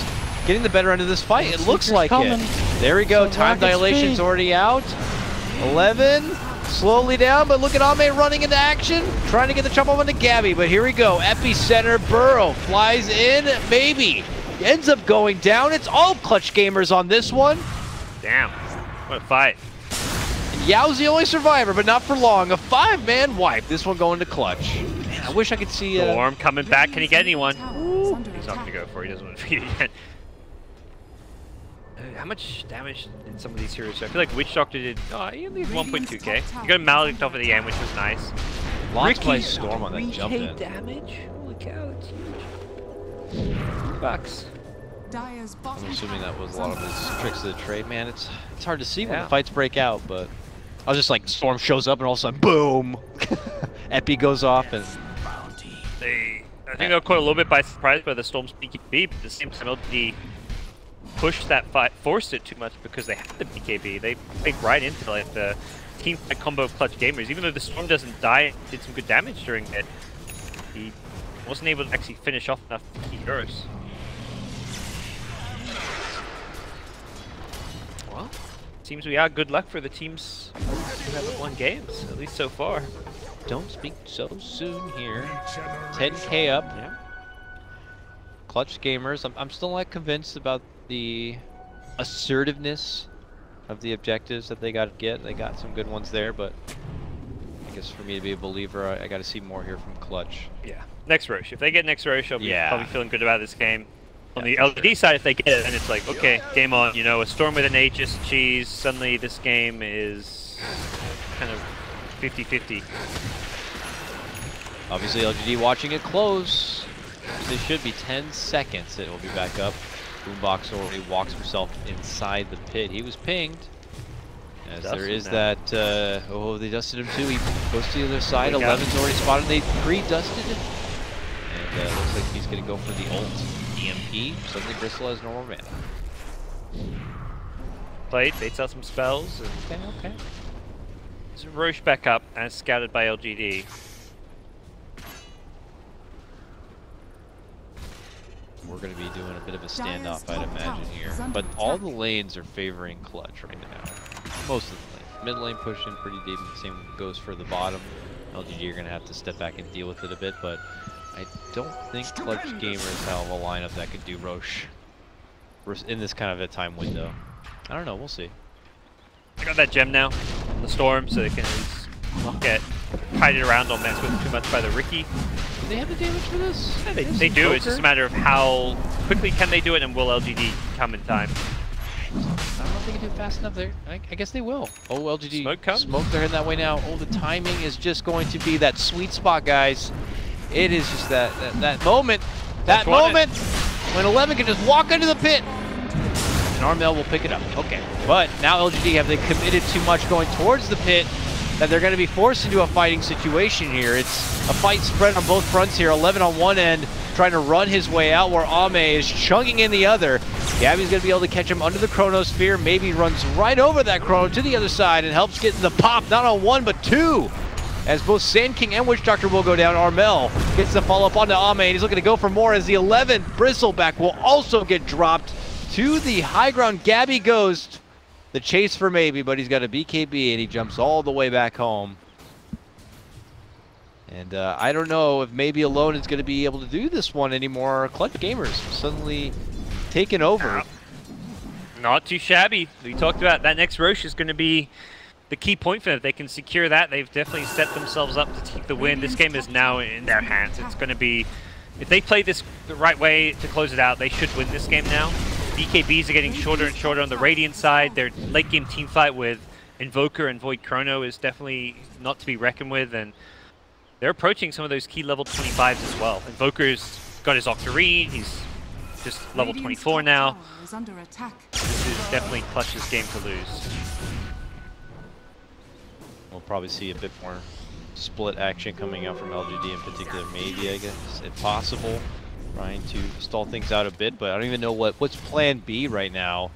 getting the better end of this fight. It looks like it. There we go. Time dilation's already out. 11 slowly down, but look at Ame running into action, trying to get the jump off onto Gabby. But here we go. Epicenter, Burrow flies in. Maybe ends up going down. It's all Clutch Gamers on this one. Damn, what a fight. And Yao's the only survivor, but not for long. A 5-man wipe. This one going to Clutch. Man, I wish I could see Storm coming back. Can he get anyone? He's not going to go for it. He doesn't want to feed it yet. How much damage in some of these heroes? I feel like Witch Doctor did. Oh, he only did 1.2k. He got Maledict off at the end, which was nice. Lots by Storm on that jump in. Damage? Holy cow, that's huge. $2. I'm assuming that was a lot of his tricks of the trade. Man, it's hard to see when the fights break out, but I was just like, Storm shows up and all of a sudden, boom! Epi goes off and... I think I got caught a little bit by surprise by the Storm's BKB, but at the same time, LGD pushed that fight, forced it too much because they had the BKB. They played right into like the team fight combo of Clutch Gamers. Even though the Storm doesn't die, did some good damage during it. He wasn't able to actually finish off enough key heroes. Well, seems we are good luck for the teams who haven't won games, at least so far. Don't speak so soon here. 10k up. Yeah. Clutch Gamers. I'm still not convinced about the assertiveness of the objectives that they got to get. They got some good ones there, but I guess for me to be a believer, I got to see more here from Clutch. Yeah. Next Roche. If they get next Roche, I'll be probably feeling good about this game. On the LGD side, if they get it, then it's like, okay, game on. You know, a Storm with an Aegis, cheese. Suddenly this game is kind of 50-50. Obviously, LGD watching it close. They should be 10 seconds. It will be back up. Boombox already walks himself inside the pit. He was pinged. As there is that, oh, they dusted him too. He goes to the other side. 11's already spotted. They pre-dusted him. And looks like he's going to go for the ult. EMP. Suddenly Bristle has normal mana. Played, baits out some spells. And Okay. so Roche back up and scouted by LGD. We're going to be doing a bit of a standoff, I'd imagine, here. But all the lanes are favoring Clutch right now. Most of the lanes. Mid lane pushing pretty deep, and the same goes for the bottom. LGD are going to have to step back and deal with it a bit, but I don't think Clutch Gamers have a lineup that could do Roche in this kind of a time window. I don't know, we'll see. I got that gem now, the Storm, so they can not get kited around or messed with too much by the Riki. Do they have the damage for this? Yeah, they do. It's just a matter of how quickly can they do it, and will LGD come in time. I don't know if they can do it fast enough there. I guess they will. Oh, LGD. Smoke comes. Smoke, they're heading that way now. Oh, the timing is just going to be that sweet spot, guys. It is just that moment. That moment when 11 can just walk into the pit. And Armel will pick it up. Okay. But now LGD, have they committed too much going towards the pit that they're going to be forced into a fighting situation here. It's a fight spread on both fronts here. 11 on one end, trying to run his way out, where Ame is chunking in the other. Gabby's going to be able to catch him under the Chronosphere. Maybe runs right over that Chrono to the other side and helps get the pop, not on one, but two. As both Sand King and Witch Doctor will go down. Armel gets the follow-up onto Ame, and he's looking to go for more as the 11 Bristleback will also get dropped to the high ground. Gabby goes the chase for Maybe, but he's got a BKB, and he jumps all the way back home. And I don't know if maybe Alone is going to be able to do this one anymore. Clutch Gamers suddenly taken over. Not too shabby. We talked about that next Roche is going to be the key point for them. If they can secure that, they've definitely set themselves up to take the win. This game is now in their hands. It's going to be, if they play this the right way to close it out, they should win this game now. BKBs are getting shorter and shorter on the Radiant side. Their late game team fight with Invoker and Void Chrono is definitely not to be reckoned with, and they're approaching some of those key level 25s as well. Invoker's got his Octarine, he's just level 24 now. This is definitely Clutch's game to lose. We'll probably see a bit more split action coming out from LGD in particular, maybe, I guess, if possible. Trying to stall things out a bit, but I don't even know what's plan B right now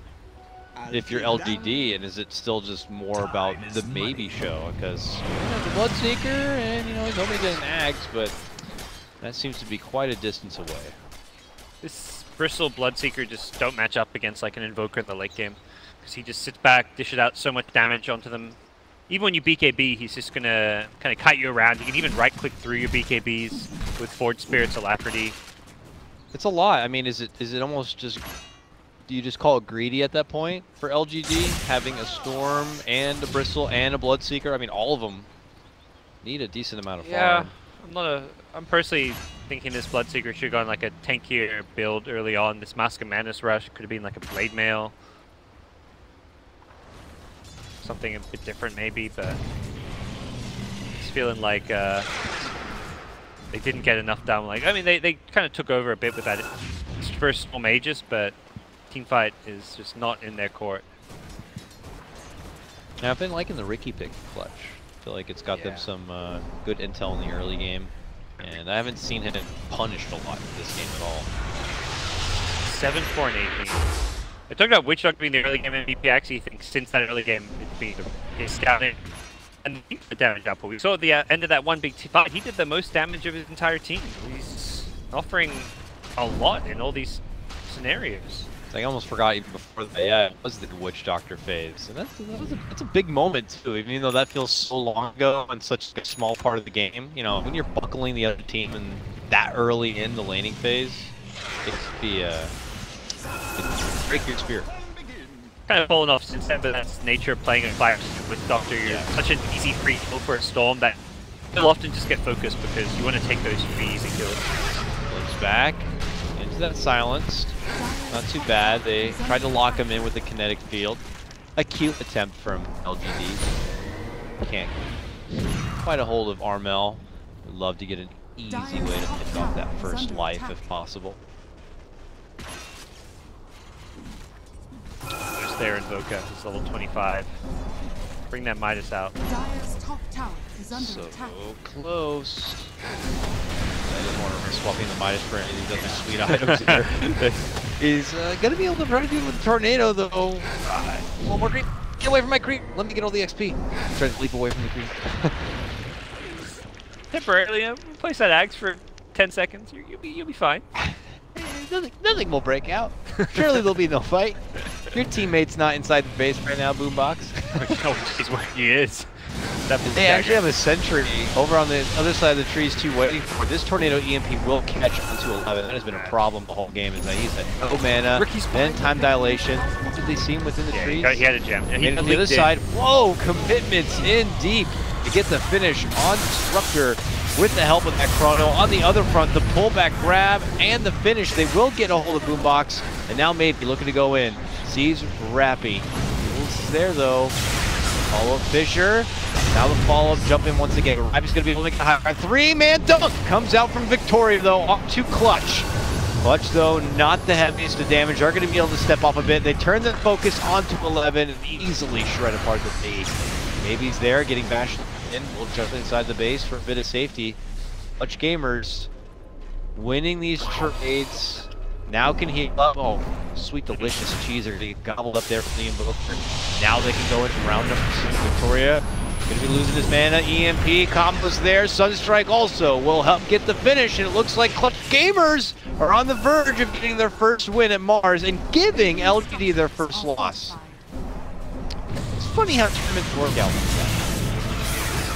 if you're LGD, and is it still just more about the maybe show? Because you know, the Bloodseeker, and you know, he's only getting Ags, but that seems to be quite a distance away. This Bristle Bloodseeker just don't match up against like an Invoker in the late game, because he just sits back, dishes out so much damage onto them. Even when you BKB, he's just gonna kind of kite you around. You can even right-click through your BKBs with Forge Spirit's Alacrity. It's a lot. I mean, is it almost just, do you just call it greedy at that point for LGD, having a Storm and a Bristle and a Bloodseeker? I mean, all of them need a decent amount of farm. Yeah, I'm personally thinking this Bloodseeker should have gone like a tankier build early on. This Mask of Madness rush could have been like a Blade Mail. Something a bit different maybe, but it's feeling like they didn't get enough down. Like, I mean, they kind of took over a bit with that first Storm Aegis, but teamfight is just not in their court. Yeah, I've been liking the Ricky pick Clutch. I feel like it's got them some good intel in the early game, and I haven't seen him punished a lot in this game at all. 7-4 and 18. I talked about Witch Dog being the early game MVP. I actually think since that early game, it's been the scouting and the damage output. We saw at the end of that one big fight, he did the most damage of his entire team. He's offering a lot in all these scenarios. I almost forgot even before that. Yeah, it was the Witch Doctor phase, and that's a big moment too. Even though that feels so long ago and such a small part of the game, you know, when you're buckling the other team and that early in the laning phase, it could be break your spirit. Kind of fallen off since then, but that's nature of playing a fire with Doctor. You're such an easy free kill for a Storm that you'll often just get focused because you want to take those free easy kills. Looks back into that silenced. Not too bad. They tried to lock him in with the kinetic field. A cute attempt from LGD. Can't quite a hold of Armel. Would love to get an easy way to pick off that first life if possible. There's their Invoker. He's level 25. Bring that Midas out. So close. I didn't want to swapping the Midas for any of these other sweet items here. He's going to be able to try to do it with the Tornado, though. One more creep. Get away from my creep. Let me get all the XP. Try to leap away from the creep. Temporarily, place that Axe for 10 seconds. You'll be fine. Nothing will break out. Surely there'll be no fight. Your teammate's not inside the base right now, Boombox. No, he's where he is. They actually have a sentry over on the other side of the trees too, waiting for this Tornado EMP will catch onto 11. That has been a problem the whole game. Is that he's had no mana, then time dilation. What did they see him within the trees? He had a gem. And on the other side, whoa, commitments in deep to get the finish on Disruptor with the help of that Chrono. On the other front, the pullback grab and the finish. They will get a hold of Boombox, and now maybe looking to go in. Sees Rappy. He's there though. Follow-up Fisher. Now the follow-up jump in once again. Rappy's going to be able to make a high three-man dunk. Comes out from Victoria though, off to Clutch. Clutch though, not the heaviest of damage. Are going to be able to step off a bit. They turn the focus onto 11 and easily shred apart the feed. Maybe he's there, getting bashed in. We'll jump inside the base for a bit of safety. Clutch Gamers winning these trades. Now can heal up. Oh, sweet delicious cheese are gonna get gobbled up there from the Invoker. Now they can go in and round up Victoria. Gonna be losing his mana. EMP combos there. Sunstrike also will help get the finish, and it looks like Clutch Gamers are on the verge of getting their first win at Mars and giving LGD their first loss. It's funny how tournaments work out like that.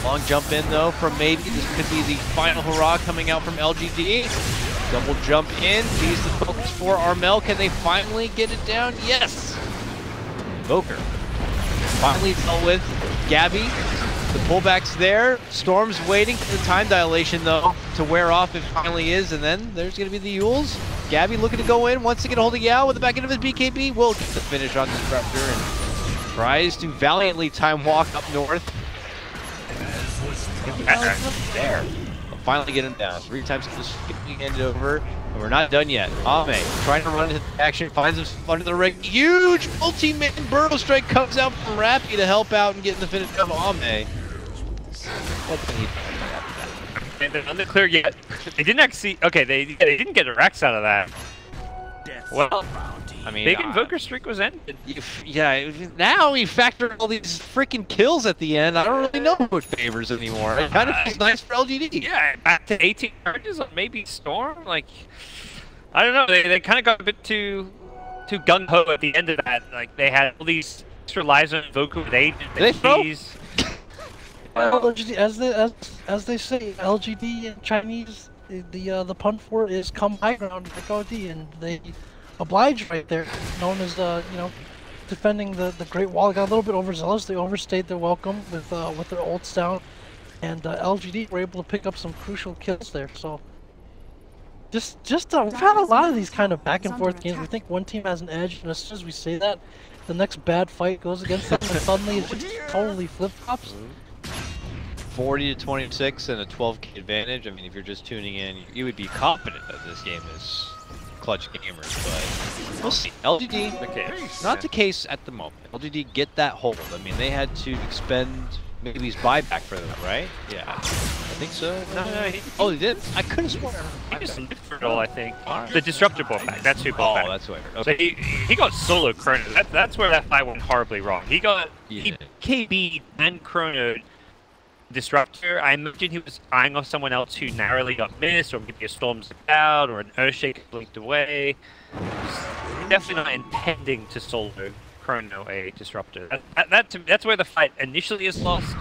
Long jump in though from maybe. This could be the final hurrah coming out from LGD. Double jump in. Sees the focus for Armel. Can they finally get it down? Yes! Voker finally dealt with. Gabby, the pullback's there. Storm's waiting for the time dilation though to wear off. It finally is, and then there's gonna be the Yules. Gabby looking to go in, wants to get a hold of Yao with the back end of his BKB. Will get the finish on Disruptor and tries to valiantly time walk up north. There. We'll finally get him down. 3 times just handed over, and we're not done yet. Ame trying to run into the action, finds himself under the ring. Huge multi-man burrow strike comes out from Rappy to help out and get in the finish of Ame. What can he do? They're unclear yet. They didn't actually. Okay, they didn't get a Rex out of that. Well, I mean, big Invoker streak was ended. Yeah, now we factor all these freaking kills at the end. I don't really know which favors anymore. It kind of feels nice for LGD. Yeah, back to 18 charges on maybe Storm. Like, I don't know. They kind of got a bit too gung ho at the end of that. Like, they had all these extra lives on Invoker with 8 and 50s. Well, LGD, as they say, LGD in Chinese, the pun for it is "come high ground" like OD, and they oblige right there. Known as you know, defending the Great Wall. Got a little bit overzealous. They overstayed their welcome with their ults down, and LGD were able to pick up some crucial kills there. So just we've had a lot of these kind of back and forth games. We think one team has an edge, and as soon as we say that, the next bad fight goes against them, and suddenly it just totally flip flops. 40 to 26 and a 12k advantage. I mean, if you're just tuning in, you would be confident that this game is clutch gamers, but we'll see. LGD, Okay. not the case at the moment. LGD get that hold. I mean, they had to expend maybe his buyback for them, right? Yeah, I think so. Oh, they did? I could have sworn. He just lived for it all, I think. The Disruptor bought back. That's who bought back. Oh, that's what I heard. So Okay. he got solo Chrono. That's where that fight went horribly wrong. He KB and Chrono Disruptor. I imagine he was eyeing off someone else who narrowly got missed, or maybe a Storm zipped out, or an Earthshaker blinked away. He's definitely not intending to solo Chrono a Disruptor. That's where the fight initially is lost.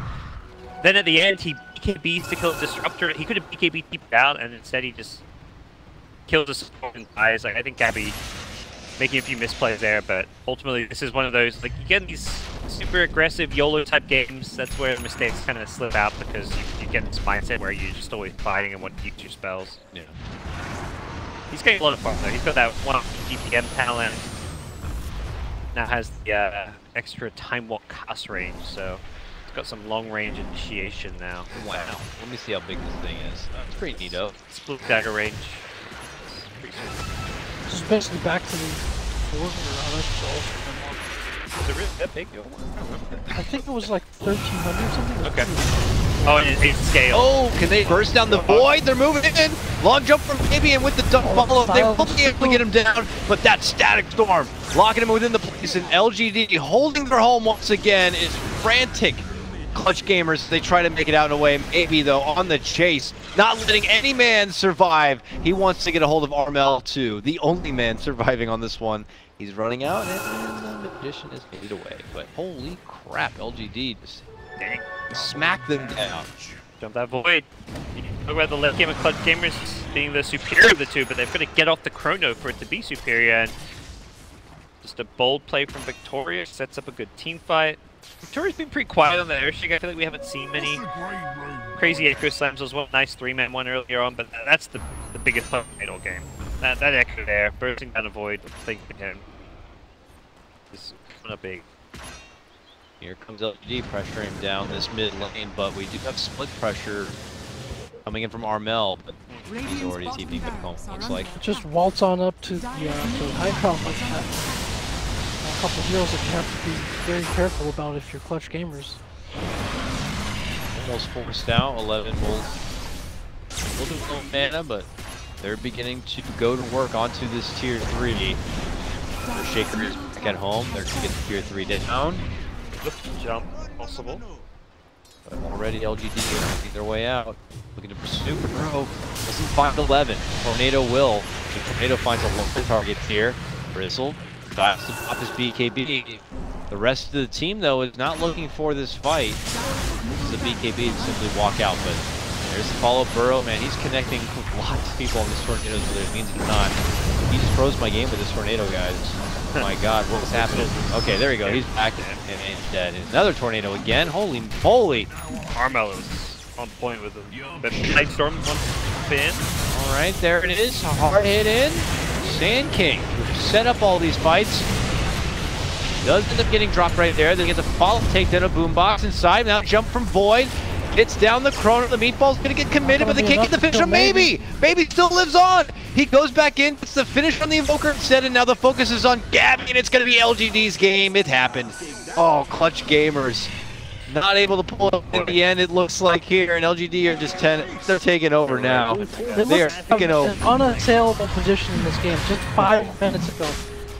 Then at the end, he BKBs to kill a Disruptor. He could have BKB deep out, and instead he just kills a Storm and dies. Like, I think Gabby making a few misplays there, but ultimately this is one of those, like, you get these super aggressive YOLO type games, that's where mistakes kind of slip out because you get this mindset where you're just always fighting and want to use your spells. Yeah. He's getting a lot of fun though. He's got that one GPM talent. Now has the extra time walk cast range, so he's got some long range initiation now. Wow. Let me see how big this thing is. It's pretty neato. Split dagger range. It's pretty sweet. Just basically back to the 4 or Is it really that big? I think it was like 1,300 something. Okay. Oh, and it's scale. Oh, can they burst down the void? They're moving in. Long jump from Fabian with the duck follow-up. They will be able to get him down, but that Static Storm locking him within the place, and LGD holding their home once again is frantic. Clutch gamers, they try to make it out in a way, maybe though, on the chase, not letting any man survive. He wants to get a hold of Armel too, the only man surviving on this one. He's running out, and the magician is made away. But holy crap, LGD just smack them down. Jump that void. Talk about the left game of Clutch gamers being the superior of the two, but they've got to get off the Chrono for it to be superior. And just a bold play from Victoria sets up a good team fight. Victoria's been pretty quiet on the Earthshake. I feel like we haven't seen many crazy Echo Slams. There was one nice 3-man one earlier on, but that's the biggest play in the all game. That Echo there, bursting down a void, thinking him. Is coming up big. Here comes LGD pressuring him down this mid lane, but we do have split pressure coming in from Armel, but he's already TPing back home, looks like. Just waltz on up to the high ground like that. A couple of heroes that you have to be very careful about if you're Clutch gamers. Almost forced out, 11 volts. A little bit low mana, but they're beginning to go to work onto this tier 3. Their Shaker is back at home, they're going to get the tier 3 down. Lift and jump, possible. But already LGD making their way out. Looking to pursue for Grove. Doesn't find 11. Tornado will. The Tornado finds a local target here. Bristle Tries to pop his BKB. The rest of the team, though, is not looking for this fight. This is a BKB to simply walk out, but there's the follow Burrow. Man, he's connecting lots of people on this tornado, so it means he's not. He just froze my game with this tornado, guys. Oh my god, what's happening? Okay, there we go. He's back and dead. Another tornado again. Holy moly. Armello's on point with him. But Night Storm wants to in. Alright, there it is. A hard hit in. Sand King, who set up all these fights, does end up getting dropped right there. They get the follow takedown of Boombox inside. Now jump from Void. Hits down the Chrono. The Meatball's going to get committed, but they can't get the finish on Maybe. Maybe still lives on. He goes back in, gets the finish on the Invoker instead, and now the focus is on Gabby, and it's going to be LGD's game. It happened. Oh, Clutch Gamers. Not able to pull it in the end, it looks like here, and LGD are just 10. They're taking over now. They are taking over. An unassailable position in this game just 5 minutes ago.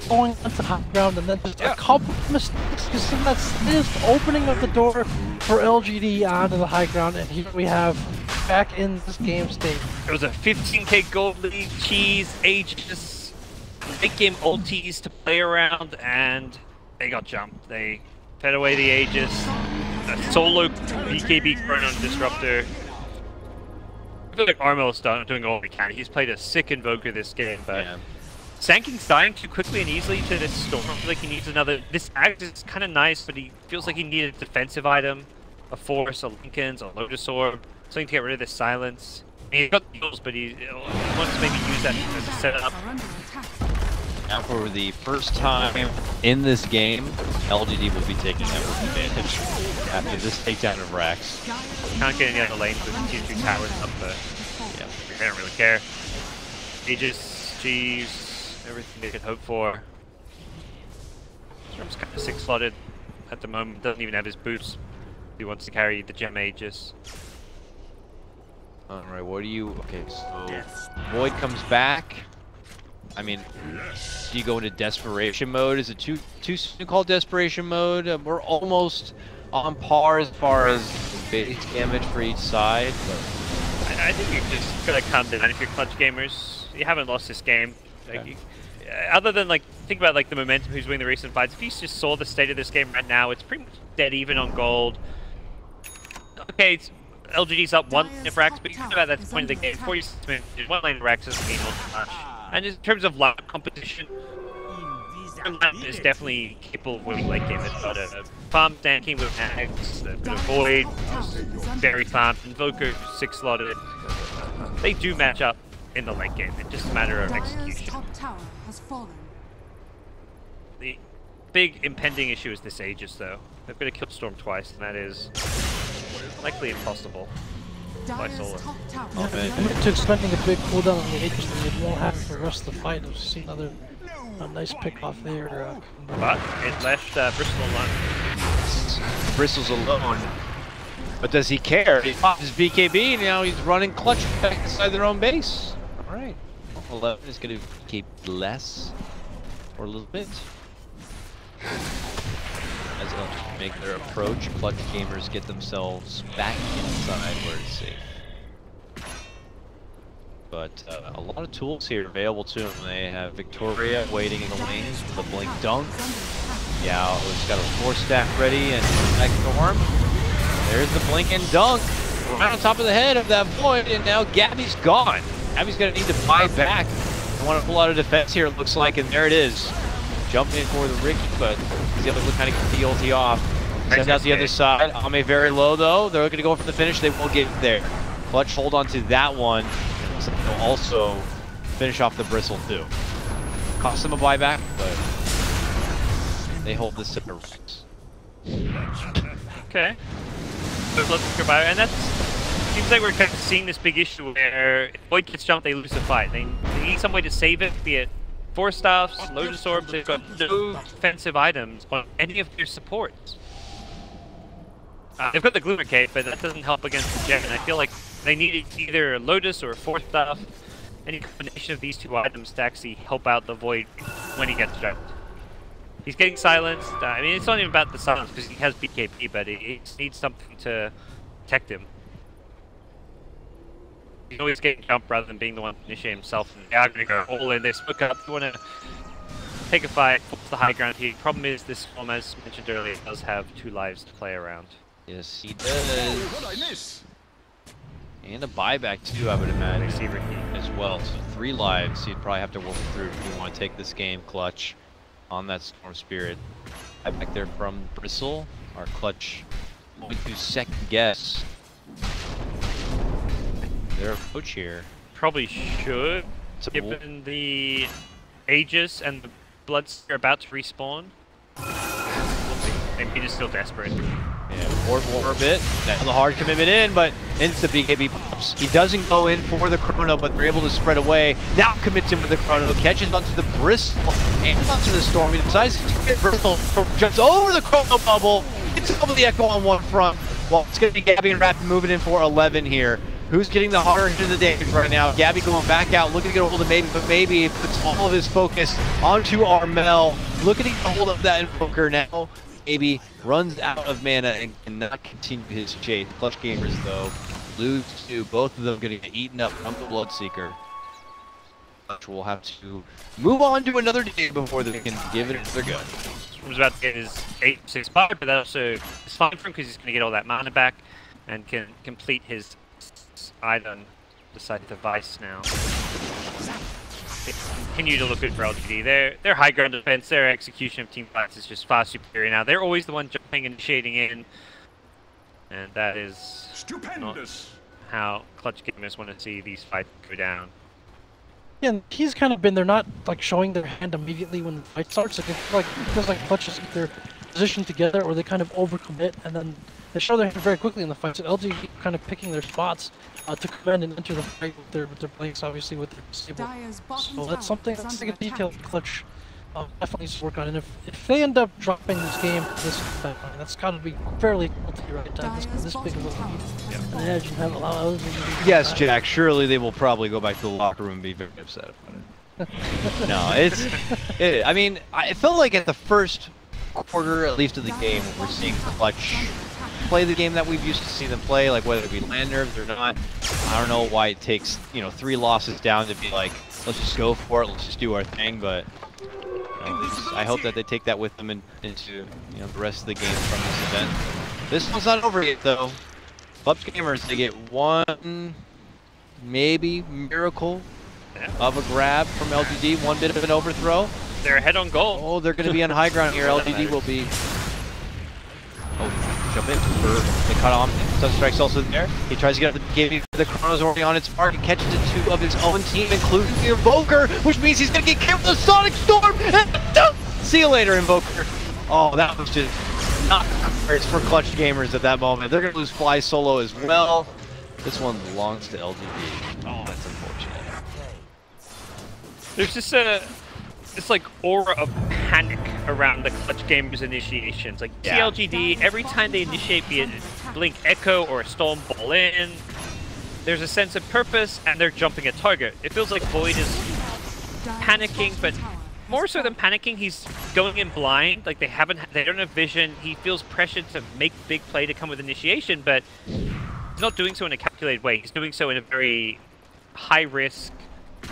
Going onto high ground and then just a couple of mistakes, because that's this opening of the door for LGD onto the high ground, and here we have back in this game state. It was a 15k gold lead, Cheese, Aegis, late game ultis to play around, and they got jumped. They fed away the Aegis, a solo BKB Chrono Disruptor. I feel like Armel's doing all he can. He's played a sick Invoker this game, but Sanking's dying too quickly and easily to this Storm. I feel like he needs another. This Axe is kind of nice, but he feels like he needed a defensive item, a Force, a Linken's, a Lotus Orb, something to get rid of this Silence. I mean, he's got the heals, but he wants to maybe use that as a setup. Now for the first time in this game, LGD will be taking network advantage after this takedown of Rax. Can't get any other lanes with the tier 2 towers up, but yeah, they don't really care. Aegis, Cheese, everything they could hope for. Storm's kind of 6-slotted at the moment, doesn't even have his boots. He wants to carry the Gem Aegis. Alright, what do you... Okay, so Void comes back. I mean, do you go into Desperation mode? Is it too soon to call Desperation mode? We're almost on par as far as base damage for each side. But I think you're just gonna calm down if you're Clutch Gamers. You haven't lost this game. Like, other than like, think about like the momentum who's winning the recent fights. If you just saw the state of this game right now, it's pretty much dead even on gold. Okay, it's, LGD's up 1 lane of Rax, but you think about that point of the game. 46 minutes, 1 lane of Rax doesn't mean all too much. And in terms of line competition, is definitely capable of winning late game. It's got a farm tanking with Axe, a bit of Void, very farmed, Invoker 6-slotted. They do match up in the late game. It's just a matter of execution. The big impending issue is this Aegis, though. They've got to kill Storm twice, and that is likely impossible by solo. To expecting a big cooldown on the Aegis, and it won't happen for the rest of the fight. I've seen another nice pick off there. But it left Bristle alone. Bristle's alone. But does he care? He popped his BKB, and now he's running Clutch back inside their own base. Alright. 11 is going to keep less for a little bit. As they'll just make their approach, Clutch Gamers get themselves back inside where it's safe. But a lot of tools here available to them. They have Victoria waiting in the lanes with a Blink Dunk. Yao has got a 4-stack ready and back Storm. There's the Blink and Dunk right on top of the head of that Void, and now Gabby's gone. Gabby's going to need to buy back. They want to pull out a defense here, it looks like, and there it is. Jumping in for the Ricky, but he's able to kind of get the ulti off. Send out the other side. Ame very low, though. They're going to go for the finish. They will get there. Clutch hold on to that one. So they'll also finish off the Bristle, too. Cost them a buyback, but they hold this to the Rex. Okay. So let's go by, and that's seems like we're kind of seeing this big issue where if Void gets jumped, they lose the fight. They need some way to save it, be it Force Staffs, Lotus Orbs. They've got no defensive items on any of their supports. They've got the Gloomer Cape, but that doesn't help against the Gem, and I feel like they need either a Lotus or a Force Staff. Any combination of these two items to actually help out the Void when he gets jumped. He's getting silenced. I mean, it's not even about the silence because he has BKB, but he needs something to protect him. He's always getting jumped rather than being the one to initiate himself. And they are going to go all in. They smoke up. You want to take a fight, force the high ground here. Problem is, this Storm, as mentioned earlier, does have 2 lives to play around. Yes, he does. And a buyback too, I would imagine, as well. So 3 lives he'd probably have to work through if you want to take this game. Clutch on that Storm Spirit. Back there from Bristle. Our Clutch going to second guess their approach here. Probably should, given the Aegis and the Bloods are about to respawn. Maybe he's still desperate. Yeah, more a bit. Now the hard commitment in, but insta BKB pops. He doesn't go in for the Chrono, but they're able to spread away. Now commits him with the Chrono, catches onto the Bristle and onto the Storm. He decides to get Bristle, jumps over the Chrono bubble, gets over the Echo on one front. Well, it's going to be Gabby and Rapid moving in for 11 here. Who's getting the harder into the damage right now? Gabby going back out, looking to get a hold of Maybe, but Maybe puts all of his focus onto Armel. Looking to get a hold of that Invoker now. Maybe runs out of mana and cannot continue his chase. Clutch Gamers, though, lose to both of them, going to get eaten up from the Bloodseeker. Clutch will have to move on to another day before they can give it their go. He's about to get his 8/6 buy, but that also is fine for him because he's going to get all that mana back and can complete his item decided device now. They continue to look good for LGD. Their high ground defense, their execution of team fights is just far superior now. They're always the one jumping and initiating in, and that is stupendous. Not how Clutch Gamers want to see these fights go down. Yeah, and he's kind of been, they're not like showing their hand immediately when the fight starts. Like it feels like Clutch is either positioned together or they kind of overcommit and then they show their hand very quickly in the fight. So LG kind of picking their spots to come in and enter the fight with their blanks, obviously with their disable. So that's something, that's like a detail Clutch definitely needs to work on. And if they end up dropping this game this time, that's got to be fairly guilty, right? This big of a lead. And then you have a lot of other Yes, Jack, surely they will probably go back to the locker room and be very upset about it. No, I mean, I felt like at the first quarter, at least of the game, we're seeing Clutch play the game that we've used to see them play, like whether it be land nerves or not. I don't know why it takes, 3 losses down to be like, let's just go for it, let's just do our thing, but I hope that they take that with them into the rest of the game from this event. This one's not over yet, though. Clutch Gamers, they get one, maybe, miracle of a grab from LGD, one bit of an overthrow. They're ahead on goal. Oh, they're going to be on high ground here. LGD will be. Oh, jump in for the cut on. Sunstrike's also there. He tries to get up the game. The Chrono's already on its mark. He catches it 2 of his own team, including the Invoker, which means he's going to get killed with the Sonic Storm. See you later, Invoker. Oh, that was just not the for Clutch Gamers at that moment. They're going to lose Fly Solo as well. This one belongs to LGD. Oh, that's unfortunate. There's just this like aura of panic around the Clutch Gamers initiations. Like TLGD, every time they initiate, be it Blink Echo or a Storm Ball in, there's a sense of purpose and they're jumping a target. It feels like Void is panicking, but more so than panicking, he's going in blind. Like they don't have vision. He feels pressured to make big play to come with initiation, but he's not doing so in a calculated way. He's doing so in a very high risk,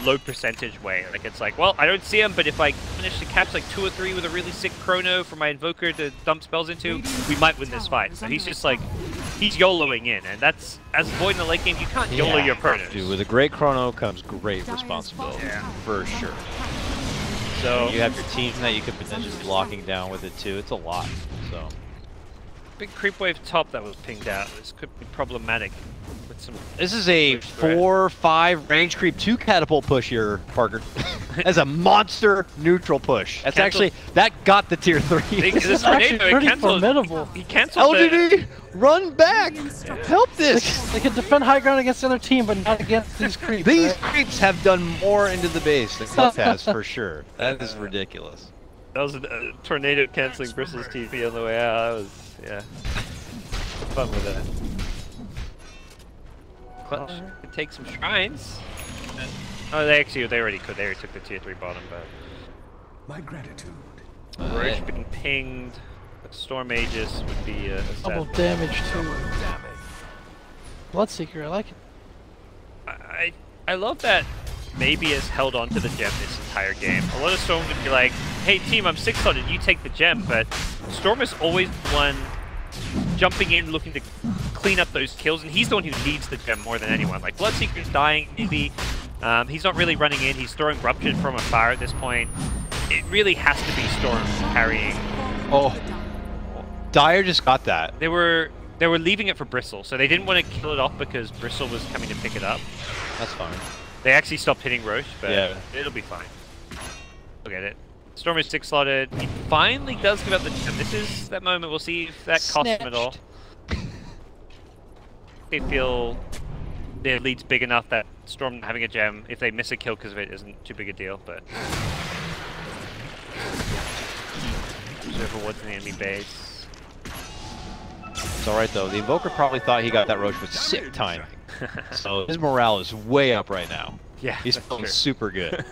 low percentage way. Like it's like, well, I don't see him, but if I manage to catch like 2 or 3 with a really sick Chrono for my Invoker to dump spells into, we might win this fight. So he's just like, he's YOLOing in, and that's, as Void in the late game, you can't YOLO your opponents. Dude, with a great Chrono comes great responsibility, for sure. So you have your team that you could potentially be locking down with it too. It's a lot, so. Big creep wave top that was pinged out. This could be problematic. This is a 4-5 range creep 2 catapult push here, Parker. That's a monster neutral push. That's actually, that got the tier 3. This is actually pretty formidable. He canceled LGD, run back! Help this! They can defend high ground against the other team, but not against these creeps. These creeps have done more into the base than Clutch has, for sure. That is ridiculous. That was a tornado canceling Bristle's TP on the way out. That was, yeah. Fun with that. Clutch could take some shrines. Oh, they already could. They already took the tier 3 bottom, but my gratitude. Roach being pinged. Storm Aegis would be a double damage too. Bloodseeker, I like it. I love that Maybe has held on to the gem this entire game. A lot of Storm would be like, hey team, I'm 6-slotted, you take the gem, but Storm is always the one jumping in, looking to clean up those kills, and he's the one who needs the gem more than anyone. Like, Bloodseeker's dying, maybe. He's not really running in, he's throwing Rupture from afar at this point. It really has to be Storm carrying. Oh, Dire just got that. They were leaving it for Bristle, so they didn't want to kill it off because Bristle was coming to pick it up. That's fine. They actually stopped hitting Roche, but yeah, it'll be fine. Look at it. Storm is 6-slotted. He finally does give up the gem. This is that moment. We'll see if that costs him at all. They feel their lead's big enough that Storm not having a gem, if they miss a kill because of it, isn't too big a deal, but... Observer Ward's in the enemy base. It's alright though. The Invoker probably thought he got that Roche with sick timing. So his morale is way up right now. Yeah, he's feeling super good.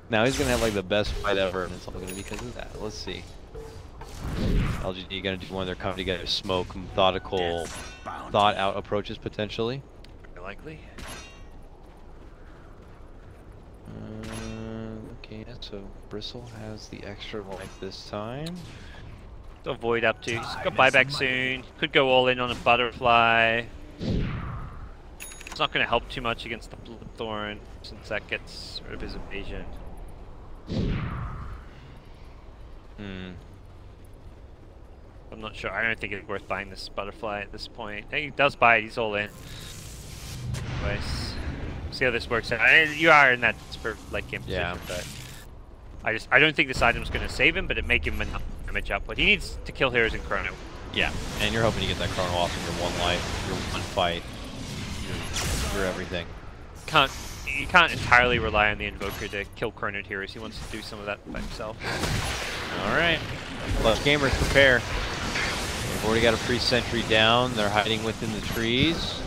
Now he's gonna have like the best fight ever, and it's all gonna be because of that. Let's see. LGD gonna do one of their come together, smoke, methodical, thought out approaches potentially. Very likely. Okay, so Bristle has the extra life this time. Still Void up to. He's got buyback soon. Could go all in on a Butterfly. It's not going to help too much against the Bloodthorn since that gets rid of his evasion. I'm not sure. I don't think it's worth buying this Butterfly at this point. He does buy it. He's all in. Anyways, see how this works out. You are in that late game position, but I don't think this item's going to save him, but it may give him enough damage up. What he needs to kill here is in Chrono. Yeah, and you're hoping to get that Chrono off in your one life, your one fight, your everything. You can't entirely rely on the Invoker to kill Chrono heroes. He wants to do some of that by himself. Alright. Plus gamers prepare. They've already got a free sentry down. They're hiding within the trees.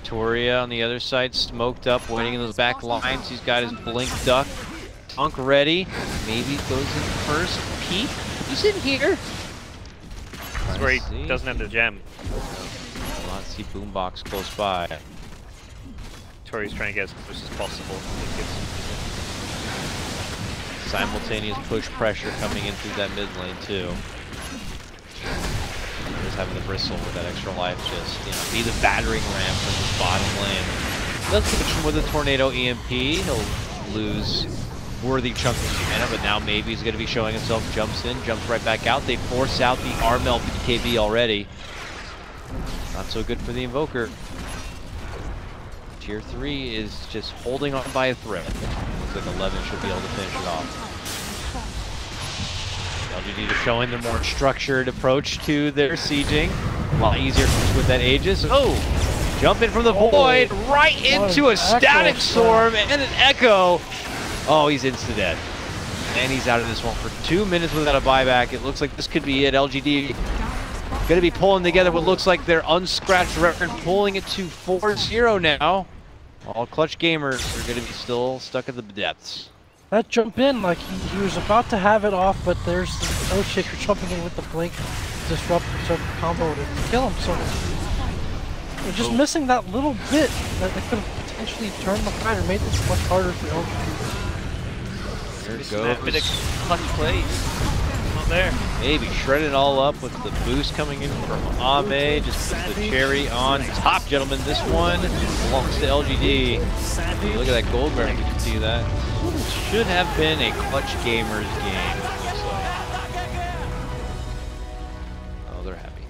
Toria on the other side, smoked up, waiting in those back lines. He's got his blink duck. Tunk ready. Maybe goes in first. Peek. Who's in here? That's where he doesn't have the gem. Let's see Boombox close by. Tori's trying to get as close as possible. Simultaneous push pressure coming in through that mid lane too. Just having the Bristle with that extra life, just be the battering ram from this bottom lane. Does catch him with a tornado EMP. He'll lose worthy chunk of mana, but now maybe he's going to be showing himself. Jumps in, jumps right back out. They force out the Armel BKB already. Not so good for the Invoker. Tier 3 is just holding on by a thread. Looks like 11 should be able to finish it off. LGD is showing the more structured approach to their sieging. A lot easier with that Aegis. Oh! Jump in from the void, right into a static storm and an echo. Oh, he's insta-dead. And he's out of this one for 2 minutes without a buyback. It looks like this could be it. LGD going to be pulling together what looks like their unscratched record, pulling it to 4-0 now. All clutch gamers are going to be still stuck at the depths. That jump in, like he was about to have it off, but there's the Earthshaker jumping in with the blink, disrupt the combo to kill him. So we're just missing that little bit that could have potentially turned the fight or made this much harder for LGD. There it That bit of goes. clutch plays. Not there. Maybe shred it all up with the boost coming in from Ame. Just put the cherry on top, gentlemen. This one belongs to LGD. Hey, look at that gold bearing. You can see that. Should have been a clutch gamers game. It looks like. Oh, they're happy.